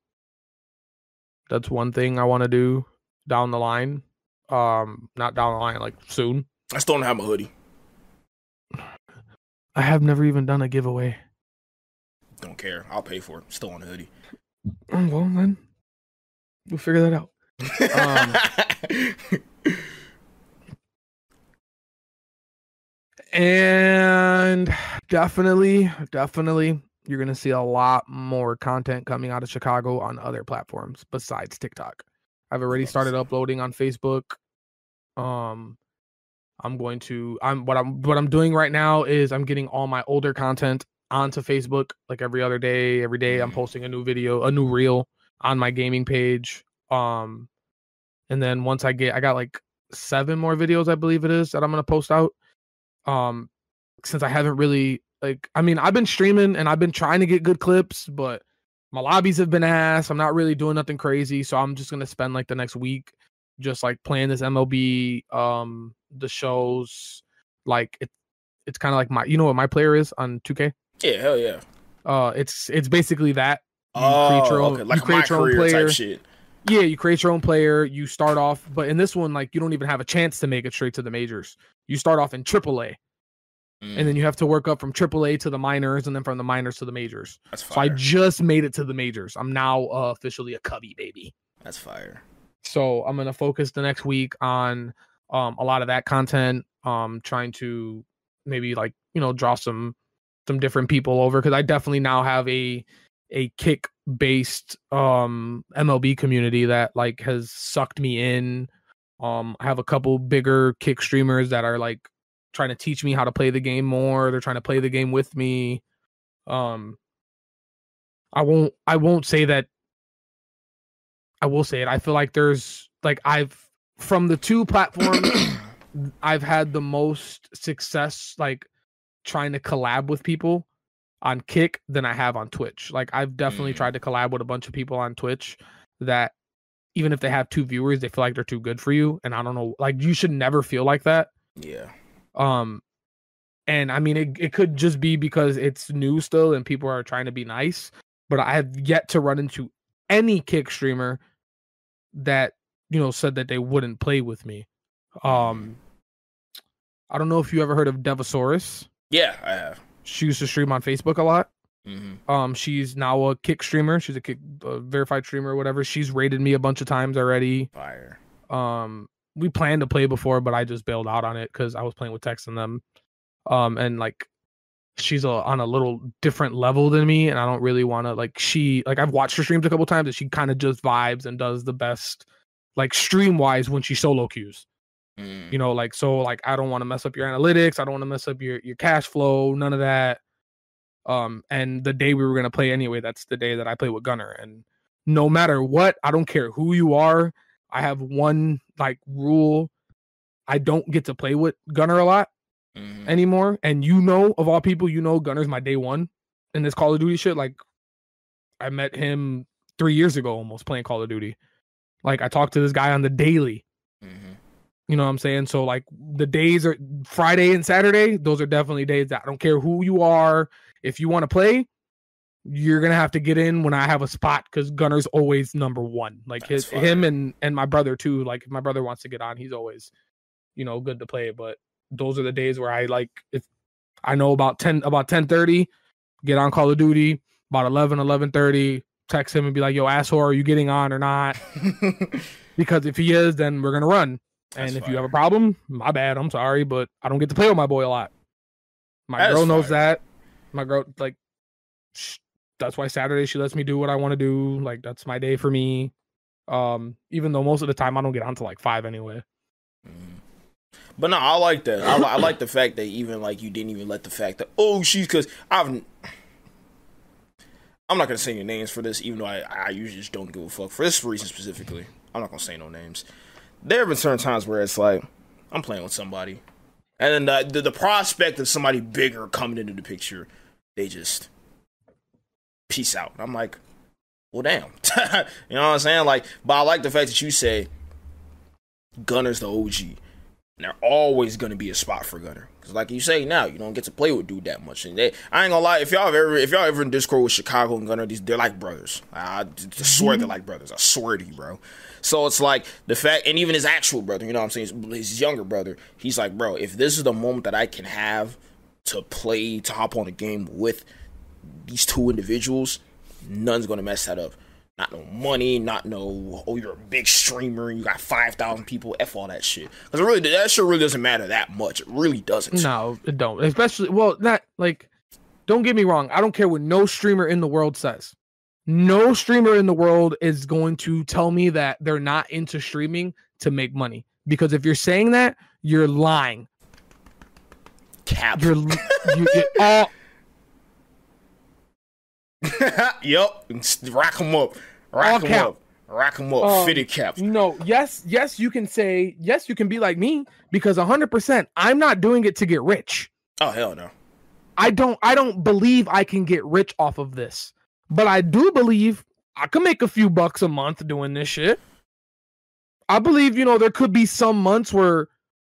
That's one thing I want to do down the line. Not down the line, like soon. I still don't have a hoodie. I have never even done a giveaway. Don't care. I'll pay for it. Still on a hoodie. Well, then we'll figure that out. And definitely, you're going to see a lot more content coming out of Chicago on other platforms besides TikTok. I've already started uploading on Facebook. What I'm doing right now is I'm getting all my older content onto Facebook like every other day. Every day I'm posting a new video, a new reel on my gaming page. And then once I got like 7 more videos, I believe it is, that I'm going to post out. Since I haven't really I've been streaming and I've been trying to get good clips, but my lobbies have been ass. I'm not really doing nothing crazy. So I'm just going to spend like the next week just like playing this MLB, the shows. Like it's kind of like you know what my player is on 2K? Yeah, hell yeah. It's basically that. Okay. Like you create your own player type shit. Yeah, you create your own player. You start off, but in this one, like you don't even have a chance to make it straight to the majors. You start off in AAA, and then you have to work up from AAA to the minors, and then from the minors to the majors. That's fire. So I just made it to the majors. I'm now officially a Cubby baby. That's fire. So I'm gonna focus the next week on a lot of that content. Trying to maybe draw some some different people over, because I definitely now have a kick based MLB community that like has sucked me in. I have a couple bigger kick streamers that are like trying to teach me how to play the game more. They're trying to play the game with me. I won't say that. I will say it. I feel like there's like from the two platforms I've had the most success like trying to collab with people on Kick than I have on Twitch. Like I've definitely tried to collab with a bunch of people on Twitch that even if they have 2 viewers, they feel like they're too good for you. And I don't know, like you should never feel like that. Yeah. And I mean, it could just be because it's new still and people are trying to be nice, but I have yet to run into any Kick streamer that, you know, said that they wouldn't play with me. I don't know if you ever heard of Devosaurus. Yeah, I have. She used to stream on Facebook a lot. She's now a Kick streamer. She's a Kick verified streamer or whatever. She's raided me a bunch of times already. Fire. We planned to play before, but I just bailed out on it because I was playing with Tex and them. And like she's on a little different level than me, and I don't really want to like I've watched her streams a couple times and she kind of just vibes and does the best like stream wise when she solo queues. You know, like so like I don't want to mess up your analytics, I don't want to mess up your cash flow, none of that. And the day we were gonna play anyway, that's the day that I play with Gunner. And no matter what, I don't care who you are, I have one like rule. I don't get to play with Gunner a lot anymore. And you know, of all people, you know Gunner's my day one in this Call of Duty shit. Like I met him 3 years ago almost playing Call of Duty. Like I talked to this guy on the daily. You know what I'm saying? So like the days are Friday and Saturday. Those are definitely days that I don't care who you are. If you want to play, you're going to have to get in when I have a spot because Gunner's always number one. Like him and my brother too. Like if my brother wants to get on, he's always, you know, good to play. But those are the days where I like, if I know about 10:30, get on Call of Duty, about 11:30, text him and be like, yo, asshole, are you getting on or not? Because if he is, then we're going to run. And if you have a problem, my bad. I'm sorry, but I don't get to play with my boy a lot. My girl knows that. My girl, like, that's why Saturday she lets me do what I want to do. Like, that's my day for me. Even though most of the time I don't get on to like 5 anyway. But no, I like that. I like the fact that even like you didn't even let the fact that she's because I'm not gonna say your names for this, even though I usually just don't give a fuck for this reason specifically. I'm not gonna say no names. There have been certain times where it's like I'm playing with somebody, and then the prospect of somebody bigger coming into the picture, they just peace out. I'm like, well, damn, you know what I'm saying? Like, but I like the fact that you say Gunner's the OG. And they're always gonna be a spot for Gunner, because like you say now, you don't get to play with dude that much. And I ain't gonna lie, if y'all ever in Discord with Chicago and Gunner, they're like brothers. I swear they're like brothers. I swear to you, bro. So it's like the fact, and even his actual brother, you know what I'm saying, his younger brother, he's like, bro, if this is the moment that I can have to play, to hop on a game with these two individuals, none's gonna mess that up. Not no money, not no, you're a big streamer and you got 5,000 people, F all that shit. Because really, that shit really doesn't matter that much. It really doesn't. No, it don't. Especially, well, not like, don't get me wrong. I don't care what no streamer in the world says. No streamer in the world is going to tell me that they're not into streaming to make money. Because if you're saying that, you're lying. Cap. You're all. Yup. Rack them up. Rack them up. Fitted caps. No, yes, you can say, yes, you can be like me, because 100%, I'm not doing it to get rich. Oh, hell no. I don't believe I can get rich off of this. But I do believe I can make a few bucks a month doing this shit. I believe, you know, there could be some months where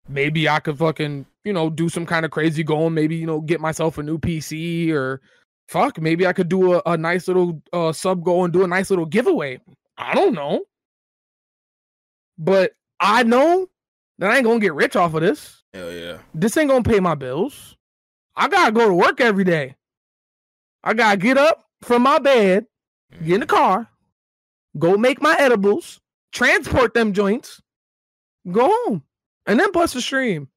maybe I could fucking, you know, do some kind of crazy goal, maybe, you know, get myself a new PC, or fuck, maybe I could do a nice little sub goal and do a nice little giveaway. I don't know. But I know that I ain't gonna get rich off of this. Hell yeah. This ain't gonna pay my bills. I gotta go to work every day. I gotta get up from my bed, get in the car, go make my edibles, transport them joints, go home, and then bust a stream.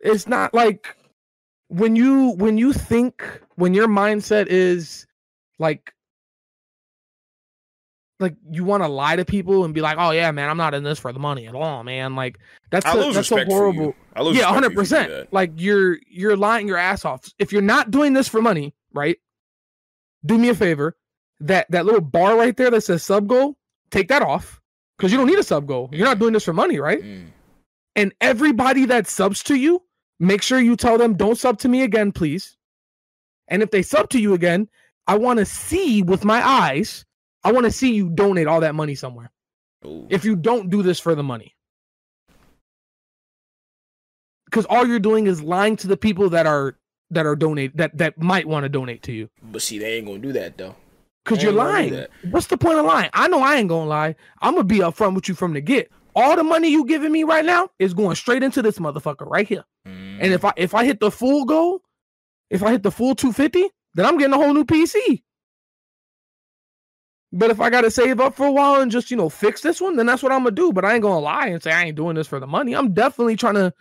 it's not like when your mindset is like you want to lie to people and be like, oh yeah, man, I'm not in this for the money at all, man. Like that's a horrible. Yeah, 100%. Like you're lying your ass off. If you're not doing this for money, right? Do me a favor. That little bar right there that says sub goal, take that off because you don't need a sub goal. You're not doing this for money, right? And everybody that subs to you, make sure you tell them don't sub to me again, please. And if they sub to you again, I want to see with my eyes. I want to see you donate all that money somewhere. Ooh. If you don't do this for the money. Because all you're doing is lying to the people that are that might want to donate to you. But see, they ain't gonna do that though. Because you're lying. What's the point of lying? I know I ain't gonna lie. I'm gonna be upfront with you from the get. All the money you giving me right now is going straight into this motherfucker right here. And if I hit the full goal, if I hit the full 250, then I'm getting a whole new PC. But if I got to save up for a while and just, fix this one, then that's what I'm going to do. But I ain't going to lie and say I ain't doing this for the money. I'm definitely trying to,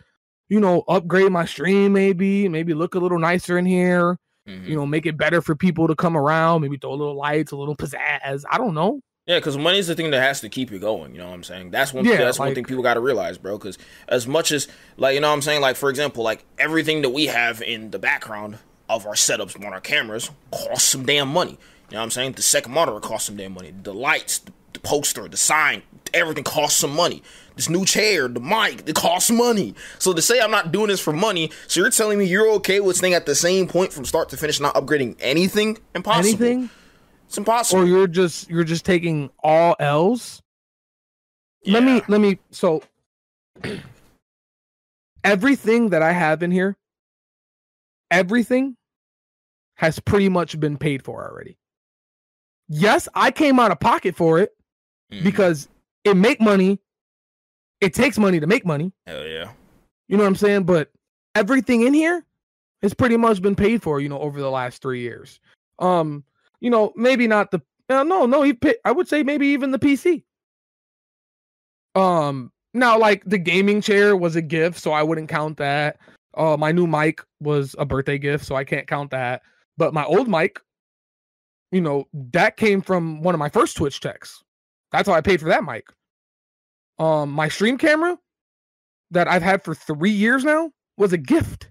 upgrade my stream maybe look a little nicer in here, make it better for people to come around, maybe throw a little lights, a little pizzazz. I don't know. Yeah, because money is the thing that has to keep you going. You know what I'm saying? That's one thing people got to realize, bro. Because as much as, like, you know what I'm saying? Like, for example, like, everything that we have in the background of our setups on our cameras costs some damn money. You know what I'm saying? The second monitor costs some damn money. The lights, the poster, the sign, everything costs some money. This new chair, the mic, it costs money. So to say I'm not doing this for money, so you're telling me you're okay with staying at the same point from start to finish, not upgrading anything? Impossible. Anything? It's impossible. Or you're just taking all L's? Yeah. Let me so everything that I have in here, everything has pretty much been paid for already. Yes, I came out of pocket for it because it make money. It takes money to make money. Hell yeah. You know what I'm saying? But everything in here has pretty much been paid for, over the last 3 years. Maybe not the I would say maybe even the PC. Now like the gaming chair was a gift, so I wouldn't count that. My new mic was a birthday gift, so I can't count that. But my old mic, that came from one of my first Twitch checks. That's how I paid for that mic. My stream camera that I've had for 3 years now was a gift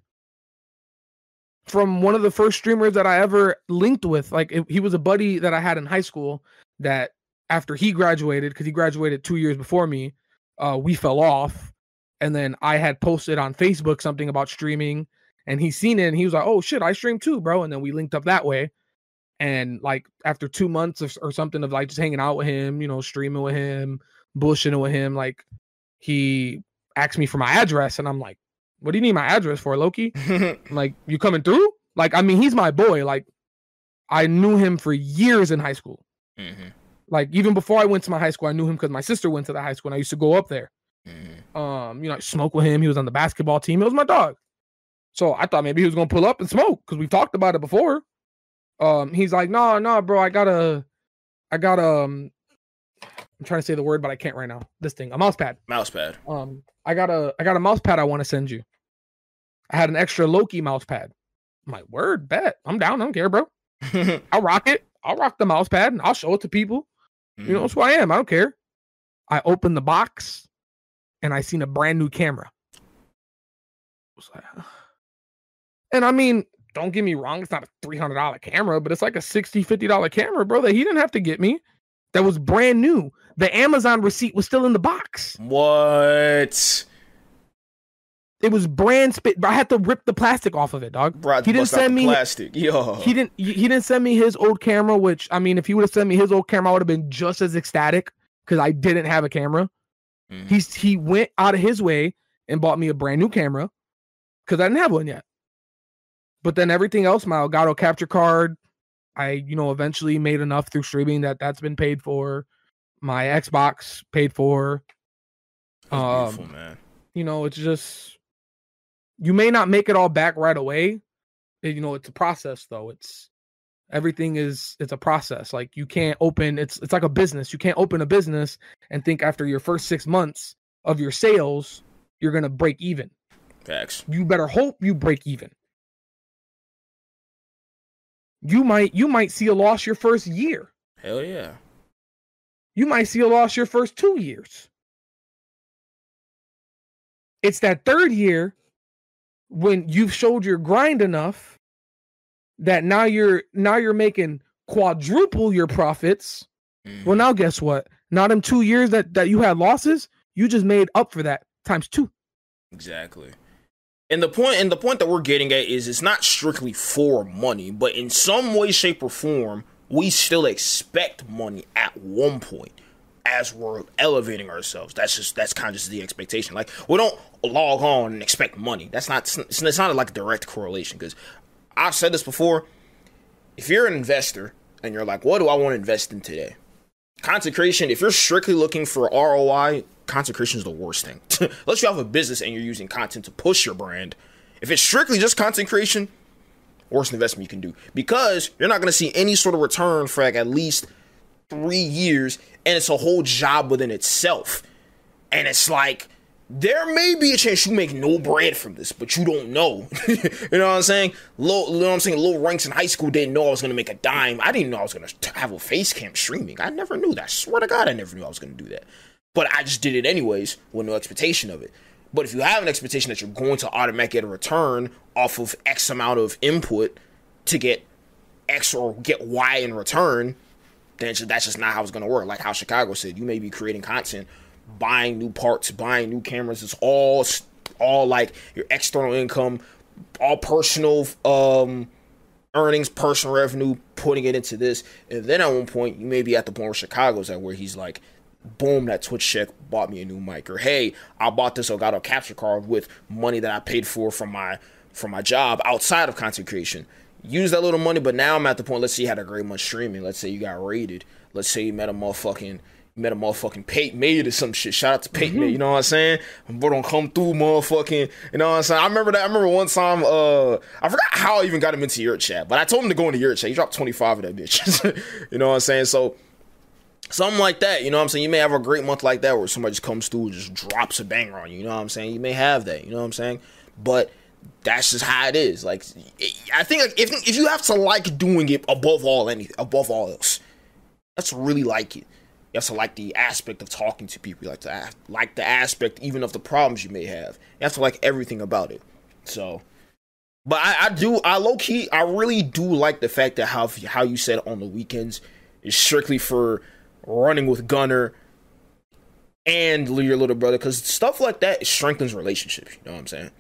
from one of the first streamers that I ever linked with. Like he was a buddy that I had in high school that after he graduated, because he graduated 2 years before me, we fell off. And then I had posted on Facebook something about streaming and he seen it and he was like, oh shit, I stream too, bro. And then we linked up that way. And like after 2 months or something of like just hanging out with him, streaming with him, bullshitting with him, like he asked me for my address and I'm like, what do you need my address for, Loki? Like, you coming through? Like, I mean, he's my boy. Like, I knew him for years in high school. Like, even before I went to my high school, I knew him because my sister went to the high school and I used to go up there. I smoke with him. He was on the basketball team. It was my dog. So I thought maybe he was going to pull up and smoke because we've talked about it before. He's like, no, bro, I got I'm trying to say the word, but I can't right now. This thing, a mouse pad. I got a mouse pad I want to send you. I had an extra Loki mouse pad. I'm like, word, bet. I'm down. I don't care, bro. I'll rock it. I'll rock the mouse pad and I'll show it to people. That's who I am. I don't care. I opened the box and I seen a brand new camera. And I mean, don't get me wrong. It's not a $300 camera, but it's like a $60, $50 camera, bro, that he didn't have to get me. That was brand new. The Amazon receipt was still in the box. What? It was brand spit. I had to rip the plastic off of it, dog. Bro, he didn't send me plastic. Yo. He didn't send me his old camera, which I mean, if he would have sent me his old camera, I would have been just as ecstatic because I didn't have a camera. He went out of his way and bought me a brand new camera because I didn't have one yet. But then everything else, my Elgato capture card, I eventually made enough through streaming that's been paid for. My Xbox paid for. That's beautiful, man. It's just. You may not make it all back right away. It's a process though. It's a process. Like you can't open, it's like a business. You can't open a business and think after your first 6 months of your sales, you're going to break even. Facts. You better hope you break even. You might see a loss your first year. Hell yeah. You might see a loss your first 2 years. It's that third year when you've showed your grind enough that now you're making quadruple your profits. Well, now guess what? Now them 2 years that you had losses, you just made up for that times 2. Exactly. And the point that we're getting at is it's not strictly for money, but in some way, shape, or form, we still expect money at one point as we're elevating ourselves. That's kind of just the expectation. Like, we don't log on and expect money. It's not like a direct correlation, because I've said this before. If you're an investor and you're like, what do I want to invest in today? Consecration, if you're strictly looking for ROI, consecration is the worst thing. Unless you have a business and you're using content to push your brand. If it's strictly just consecration, worst investment you can do. Because you're not going to see any sort of return for like at least 3 years, and it's a whole job within itself. And it's like, there may be a chance you make no bread from this, but you don't know. You know what I'm saying? Low ranks in high school didn't know I was going to make a dime. I didn't know I was going to have a face cam streaming. I never knew that. I swear to God, I never knew I was going to do that. But I just did it anyways with no expectation of it. But if you have an expectation that you're going to automatically get a return off of X amount of input to get X or get Y in return, then that's just not how it's going to work. Like how Chicago said, you may be creating content, buying new parts, buying new cameras. It's all like your external income, all personal earnings, personal revenue, putting it into this. And then at one point, you may be at the point where Chicago's at, where he's like, boom, that Twitch check bought me a new mic. Or, hey, I bought this Elgato capture card with money that I paid for from my job outside of content creation. Use that little money, but now I'm at the point, let's say you had a great month streaming. Let's say you got rated. Let's say you met a motherfucking Pate Made or some shit. Shout out to Pate Made, you know what I'm saying? Bro, don't come through, motherfucking, you know what I'm saying? I remember one time, I forgot how I even got him into your chat, but I told him to go into your chat. He dropped 25 of that bitch. You know what I'm saying? So, something like that, you know what I'm saying? You may have a great month like that where somebody just comes through and just drops a banger on you, you know what I'm saying? You may have that, you know what I'm saying? But that's just how it is. Like, I think like, if you have to like doing it above all else, that's really like it. You have to like the aspect of talking to people. You like to like the aspect even of the problems you may have. You have to like everything about it. So, but I low key, I really do like the fact that how you said on the weekends is strictly for running with Gunner and your little brother, because stuff like that strengthens relationships. You know what I'm saying?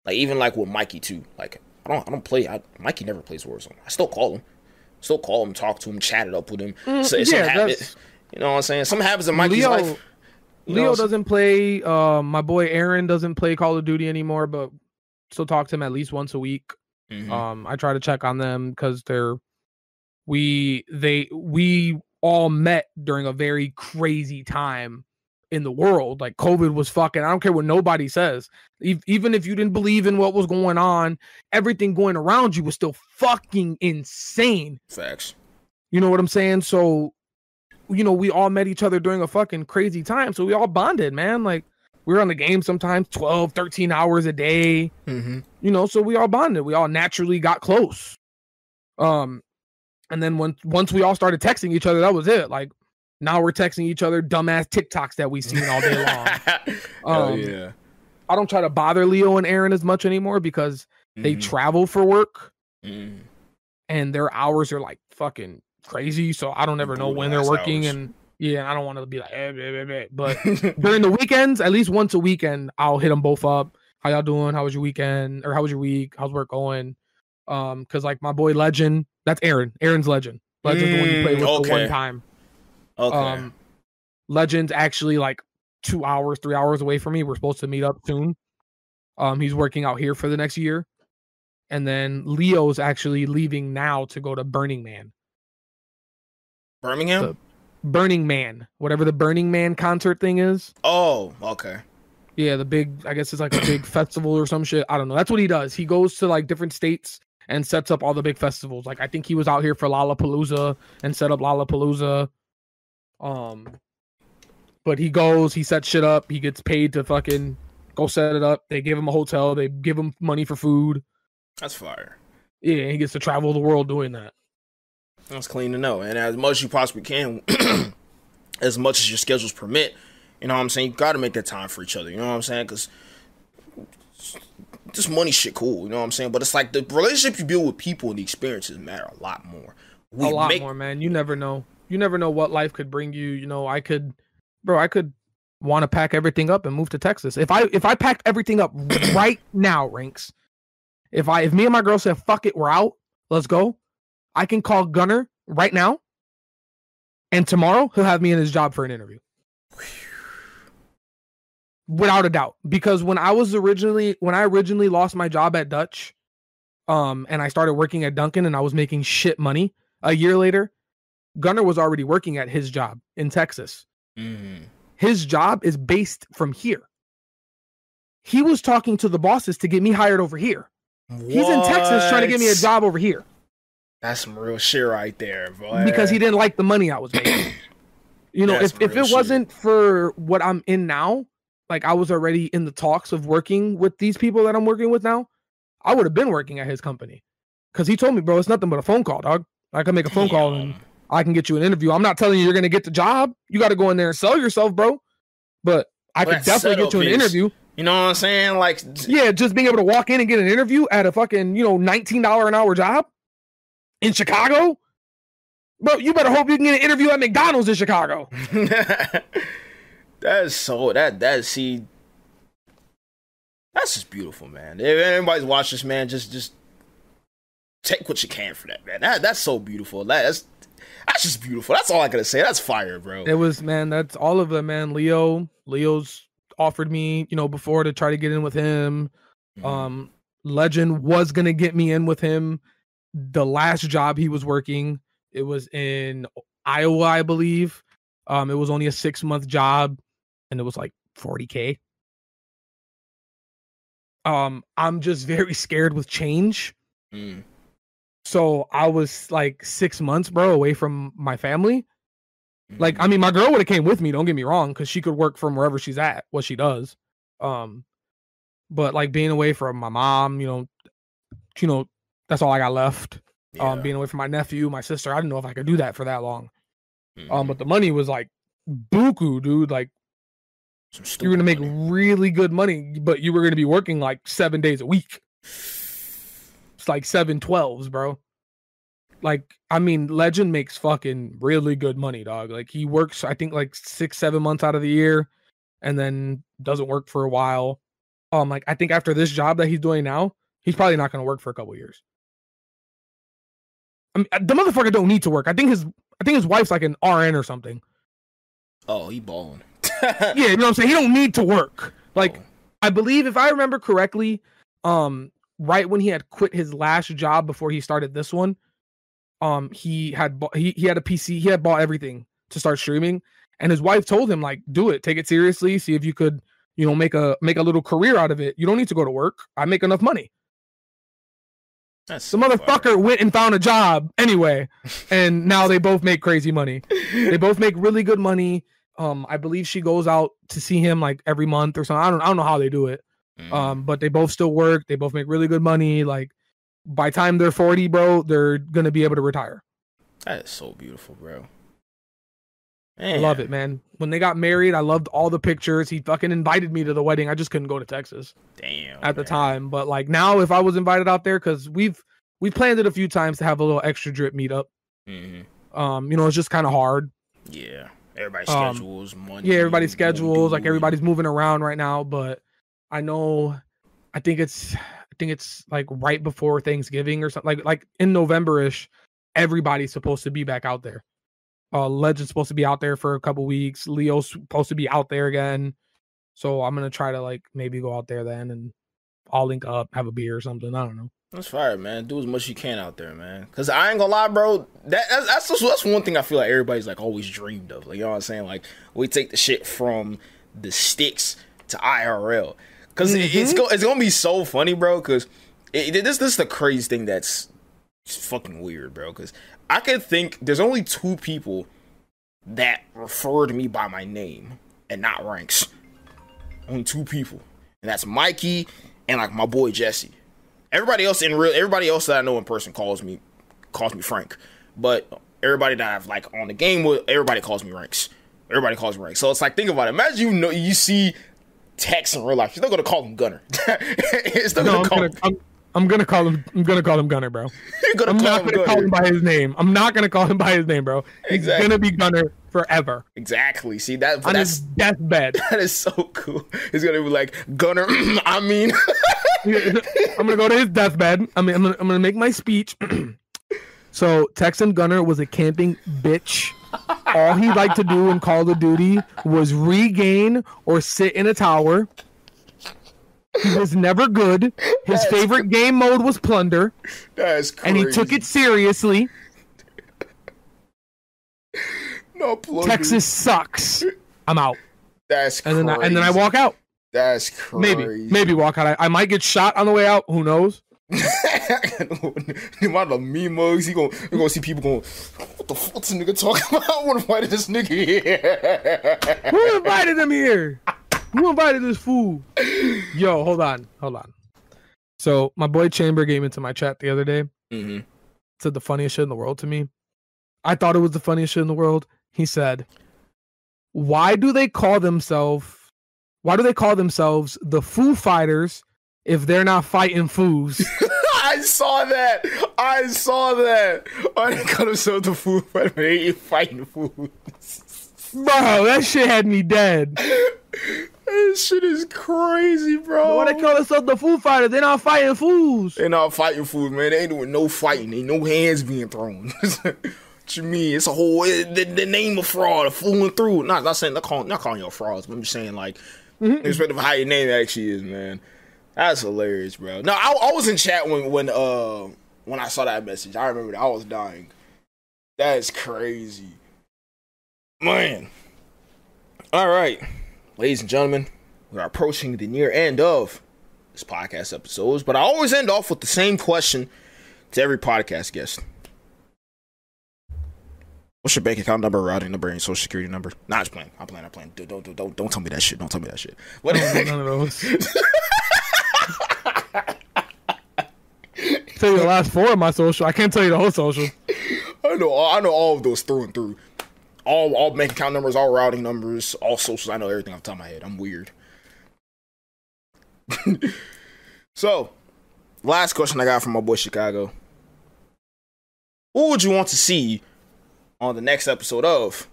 Like even like with Mikey too. Like I don't play. Mikey never plays Warzone. I still call him, talk to him, chat it up with him. So it's some habit. You know what I'm saying? Some habits in Mikey's life. Leo doesn't play. My boy Aaron doesn't play Call of Duty anymore, but still talk to him at least once a week. Mm-hmm. I try to check on them because we all met during a very crazy time in the world. Like COVID was fucking, I don't care what nobody says. Even if you didn't believe in what was going on, everything going around you was still fucking insane. Facts. You know what I'm saying? So, you know, we all met each other during a fucking crazy time. So we all bonded, man. Like we were on the game sometimes 12, 13 hours a day. Mm-hmm. You know, so we all bonded. We all naturally got close. And then once we all started texting each other, that was it. Like now we're texting each other dumbass TikToks that we seen all day long. Yeah. I don't try to bother Leo and Aaron as much anymore because they travel for work and their hours are like fucking crazy. So I don't ever know when they're working hours. And yeah, I don't want to be like, but during the weekends, at least once a weekend, I'll hit them both up. How y'all doing? How was your weekend? Or how was your week? How's work going? Cause like my boy Legend, that's Aaron's Legend. Legend's the one you play with the one time. Okay. Legend's actually like 2 hours, 3 hours away from me. We're supposed to meet up soon. He's working out here for the next year. And then Leo's actually leaving now to go to Burning Man. Birmingham? Burning Man. Whatever the Burning Man concert thing is. Oh, okay. Yeah, the big, I guess it's like a big festival or some shit. I don't know. That's what he does. He goes to like different states and sets up all the big festivals. Like I think he was out here for Lollapalooza and set up Lollapalooza. But he goes, he sets shit up, he gets paid to fucking Go set it up. They give him a hotel. They give him money for food. That's fire. Yeah, he gets to travel the world doing that. That's clean to know. And as much as you possibly can, as much as your schedules permit, you know what I'm saying? You got to make that time for each other. You know what I'm saying? Because this money shit cool. You know what I'm saying? But it's like the relationship you build with people and the experiences matter a lot more. A lot more, man. You never know. You never know what life could bring you. You know, I could want to pack everything up and move to Texas. If I packed everything up right now, Ranks, if me and my girl said, fuck it, we're out, let's go, I can call Gunner right now, and tomorrow he'll have me in his job for an interview. Without a doubt. Because when I originally lost my job at Dutch, and I started working at Dunkin' and I was making shit money, a year later, Gunner was already working at his job in Texas. Mm. His job is based from here. He was talking to the bosses to get me hired over here. What? He's in Texas trying to get me a job over here. That's some real shit right there, boy. Because he didn't like the money I was making. You know, if it wasn't for what I'm in now, like I was already in the talks of working with these people that I'm working with now, I would have been working at his company. Because he told me, bro, it's nothing but a phone call, dog. I can make a phone call and I can get you an interview. I'm not telling you you're going to get the job. You got to go in there and sell yourself, bro. But I could definitely get you an interview. You know what I'm saying? Like, yeah, just being able to walk in and get an interview at a fucking, $19 an hour job in Chicago. Bro, you better hope you can get an interview at McDonald's in Chicago. That's just beautiful, man. If anybody's watching this, man, just take what you can for that, man. That's so beautiful. That's just beautiful. That's all I gotta say. That's fire, bro. It was, man. That's all of it, man. Leo's offered me, before to try to get in with him. Mm-hmm. Legend was gonna get me in with him. The last job he was working, it was in Iowa, I believe. It was only a 6-month job, and it was like $40K. I'm just very scared with change. Mm. So I was like 6 months, bro, away from my family. Like, I mean, my girl would have came with me, don't get me wrong, because she could work from wherever she's at, what she does. But like being away from my mom, that's all I got left. Yeah. Being away from my nephew, my sister, I didn't know if I could do that for that long. Mm-hmm. But the money was like buku, dude. Like, you were gonna make really good money, but you were gonna be working like 7 days a week. It's like 7/12s, bro. Like, I mean, Legend makes fucking really good money, dog. Like, he works, I think, like 6-7 months out of the year, and then doesn't work for a while. Like, I think after this job that he's doing now, he's probably not gonna work for a couple years. I mean, the motherfucker don't need to work. I think his wife's like an RN or something. Oh, he balling. Yeah, you know what I'm saying? He don't need to work. Like, I believe, if I remember correctly, right when he had quit his last job before he started this one, he had a PC. He had bought everything to start streaming, and his wife told him, like, do it, take it seriously, see if you could, make a little career out of it. You don't need to go to work. I make enough money. That's the motherfucker went and found a job anyway, and now they both make crazy money. They both make really good money. I believe she goes out to see him like every month or something. I don't know how they do it. But they both still work. They both make really good money. Like, by the time they're 40, bro, they're gonna be able to retire. That is so beautiful, bro. Man. I love it, man. When they got married, I loved all the pictures. He fucking invited me to the wedding. I just couldn't go to Texas. Damn. At the time, but like now, if I was invited out there, because we've planned it a few times to have a little extra drip meetup. Mm-hmm. It's just kind of hard. Yeah. Everybody's schedules, money. Yeah, everybody's schedules. Like, everybody's moving around right now, but I think it's like right before Thanksgiving or something, like in November-ish, everybody's supposed to be back out there. Legend's supposed to be out there for a couple weeks. Leo's supposed to be out there again. So I'm going to try to like maybe go out there then and I'll link up, have a beer or something. I don't know. That's fire, man. Do as much as you can out there, man. Because I ain't gonna lie, bro. That's one thing I feel like everybody's like always dreamed of. Like, you know what I'm saying? Like, we take the shit from the sticks to IRL. Because it's gonna be so funny, bro. Because this is the crazy thing that's fucking weird, bro. Because I could think there's only 2 people that refer to me by my name and not Ranks. Only 2 people. and that's Mikey and like my boy Jesse. Everybody else that I know in person calls me Frank, but everybody that I've like on the game with, everybody calls me Ranks. So it's like, think about it. Imagine you see Tex in real life. You're not gonna call him Gunner. I'm gonna call him Gunner, bro. I'm not gonna call him by his name. Bro. He's gonna be Gunner forever. Exactly. See that's his deathbed. That is so cool. He's gonna be like Gunner. I'm gonna go to his deathbed. I'm gonna make my speech. So Texan Gunner was a camping bitch. All he liked to do in Call of Duty was regain or sit in a tower. He was never good. His favorite game mode was plunder. That's crazy. And he took it seriously. No plunder. Texas sucks. I'm out. That's crazy. And then I walk out. That's crazy. Maybe walk out. I might get shot on the way out. Who knows? The amount of meme mugs, you're gonna see people going, what the fuck's this nigga talking about? I want to invite this nigga here. Who invited him here? Who invited this fool? Yo, hold on. So my boy Chamber came into my chat the other day. Mm-hmm. Said the funniest shit in the world to me. I thought it was the funniest shit in the world. He said, why do they call themselves the Foo Fighters if they're not fighting foos? I saw that. Why they call themselves the Foo Fighters when they ain't fighting foos? Bro, that shit had me dead. This shit is crazy, bro. Why they call themselves the Foo Fighters? They're not fighting fools. They're not fighting food, man. They ain't doing no fighting. Ain't no hands being thrown. What you mean? It's a whole the name of fraud, fooling through. Not saying not calling y'all frauds, but I'm just saying like, irrespective of how your name actually is, man. That's hilarious, bro. No, I was in chat when I saw that message. I remember that. I was dying. That is crazy, man. All right, ladies and gentlemen, we are approaching the near end of this podcast episodes, but I always end off with the same question to every podcast guest. What's your bank account number, routing number, and social security number? Nah, I'm just playing. I'm playing. Don't tell me that shit. Don't tell me that shit. What? None of those. Tell you the last four of my social. I can't tell you the whole social. I know all of those through and through. All bank account numbers, all routing numbers, all socials. I know everything off the top of my head. I'm weird. So, last question I got from my boy Chicago. Who would you want to see on the next episode of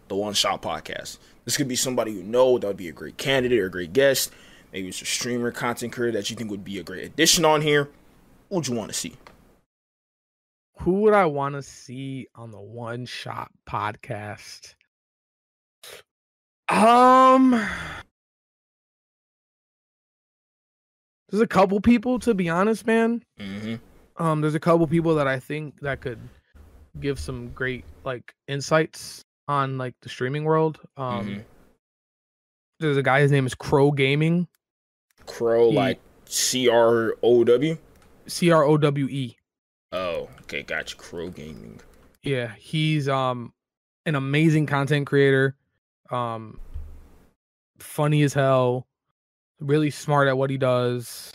the One Shot Podcast? This could be somebody you know that would be a great candidate or a great guest. Maybe it's a streamer, content creator that you think would be a great addition on here. Who would you want to see? Who would I want to see on the One Shot Podcast? There's a couple people, to be honest, man. Mm-hmm. There's a couple people that I think that could give some great like insights on like the streaming world. There's a guy, his name is Crow Gaming. Crow, like CROW? CROWE. Oh, okay, gotcha. Crow Gaming. Yeah, he's an amazing content creator. Funny as hell. Really smart at what he does.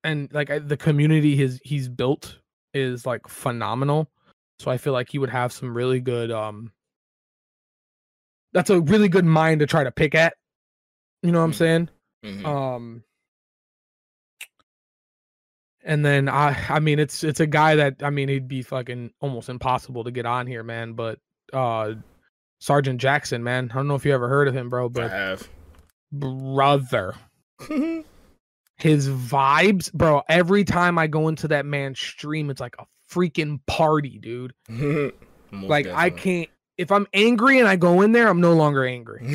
And like the community he's built is like phenomenal. So I feel like he would have some really good that's a really good mind to try to pick at. You know what I'm saying? Mm-hmm. And then I mean it's a guy that he'd be fucking almost impossible to get on here, man, but Sergeant Jackson, man. I don't know if you ever heard of him, bro, but I have. Brother. His vibes, bro, every time I go into that man's stream, it's like a freaking party, dude. Like definitely. I can't, if I'm angry and I go in there, I'm no longer angry.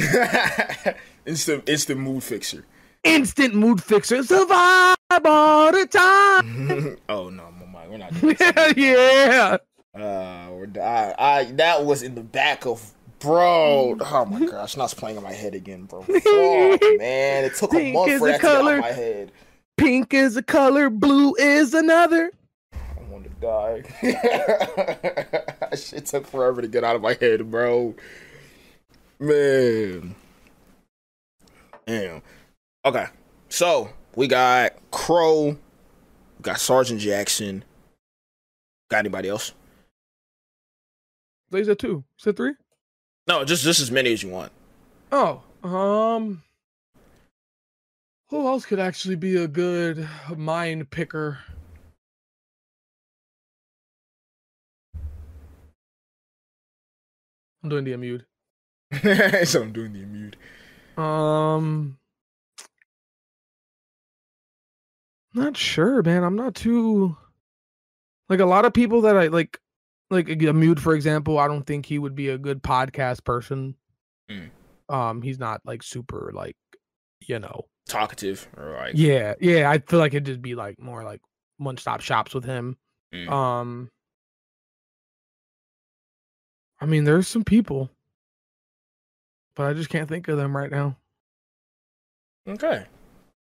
Instant mood fixer. Instant mood fixer. It's a vibe all the time. Oh no, we're not doing yeah. That was in the back of bro. Oh my gosh, now it's playing in my head again, bro. Oh man, it took a month for that to get out of my head. Pink is a color, blue is another. I want to die. That shit took forever to get out of my head, bro. Man. Damn. Okay. So we got Crow, we got Sergeant Jackson. Got anybody else? They said 2. You said 3? No, just as many as you want. Oh, who else could actually be a good mind picker? I'm doing the immune. So I'm doing the immune. Not sure, man. I'm not too like a lot of people that I like Amute, for example. I don't think he would be a good podcast person. He's not like super like, talkative or like yeah. I feel like it'd just be like more like one stop shops with him. I mean, there's some people, but I just can't think of them right now. Okay.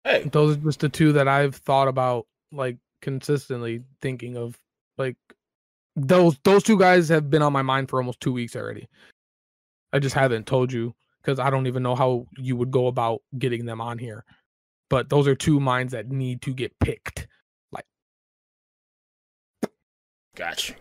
Hey, those are just the 2 that I've thought about like consistently thinking of. Like those 2 guys have been on my mind for almost 2 weeks already. I just haven't told you because I don't even know how you would go about getting them on here. But those are 2 minds that need to get picked. Like, gotcha.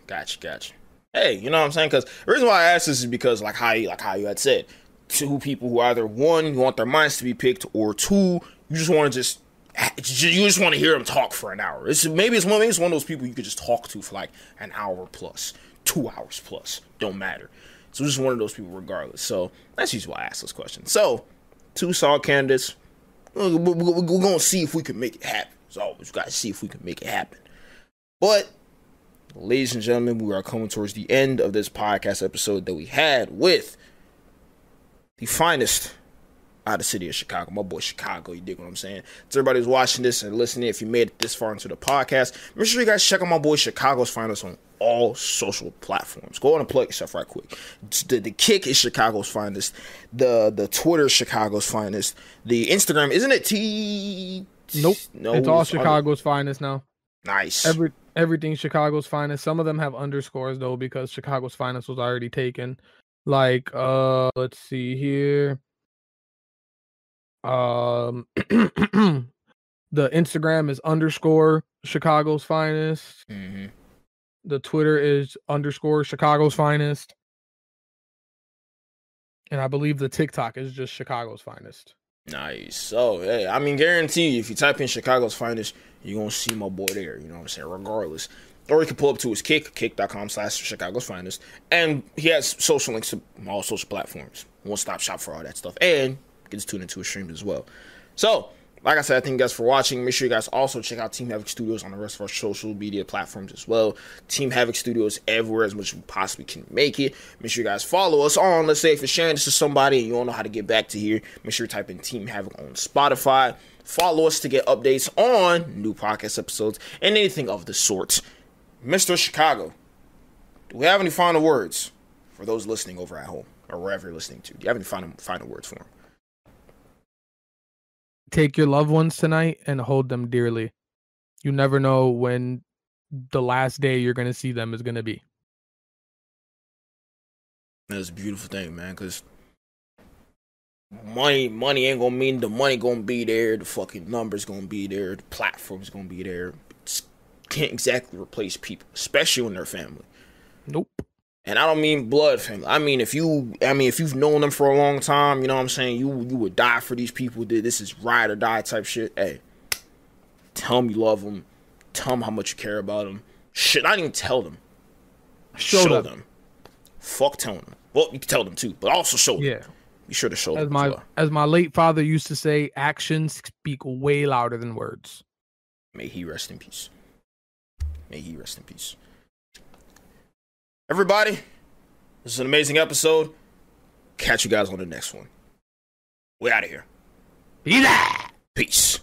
Hey, you know what I'm saying? Because the reason why I asked this is because like how you had said, 2 people who either 1, you want their minds to be picked, or 2, you just want to hear them talk for an hour. Maybe it's one of those people you could just talk to for like an hour plus, 2 hours plus, don't matter. So just one of those people regardless. So that's usually why I ask this question. So 2 solid candidates. We're going to see if we can make it happen. As always, we got to see if we can make it happen. But ladies and gentlemen, we are coming towards the end of this podcast episode that we had with the finest out of the city of Chicago. My boy Chicago, you dig what I'm saying? To everybody who's watching this and listening, if you made it this far into the podcast, make sure you guys check out my boy Chicago's Finest on all social platforms. Go on and plug yourself right quick. The kick is Chicago's Finest. The Twitter is Chicago's Finest. The Instagram, isn't it T? Nope. No, it's all Chicago's Finest now. Nice. Everything's Chicago's Finest. Some of them have underscores though because Chicago's Finest was already taken. Like, let's see here. The Instagram is underscore Chicago's Finest. Mm-hmm. The Twitter is underscore Chicago's Finest. And I believe the TikTok is just Chicago's Finest. Nice. So, hey, I mean, guarantee you, if you type in Chicago's Finest, you're going to see my boy there. You know what I'm saying? Regardless. Or you can pull up to his kick.com/Chicago's Finest. And he has social links to all social platforms. One-stop shop for all that stuff. And gets tuned into his streams as well. So, like I said, I thank you guys for watching. Make sure you guys also check out Team Havoc Studios on the rest of our social media platforms as well. Team Havoc Studios everywhere as much as we possibly can make it. Make sure you guys follow us on, let's say if you're sharing this to somebody and you don't know how to get back to here, make sure you type in Team Havoc on Spotify. Follow us to get updates on new podcast episodes and anything of the sort. Mr. Chicago, do we have any final words for those listening over at home or wherever you're listening to? Do you have any final words for them? Take your loved ones tonight and hold them dearly. You never know when the last day you're going to see them is going to be. That's a beautiful thing, man, because money ain't going to mean the money going to be there, the fucking numbers going to be there, the platform's going to be there. It can't exactly replace people, especially when they're family. Nope. And I don't mean blood family. I mean, if you've known them for a long time, you know what I'm saying? You would die for these people. This is ride or die type shit. Hey, tell them you love them. Tell them how much you care about them. Shit, not even tell them. Show them. Fuck telling them. Well, you can tell them too, but also show them. Yeah. Be sure to show them. As my late father used to say, actions speak way louder than words. May he rest in peace. May he rest in peace. Everybody, this is an amazing episode. Catch you guys on the next one. We out of here. Peace. Peace.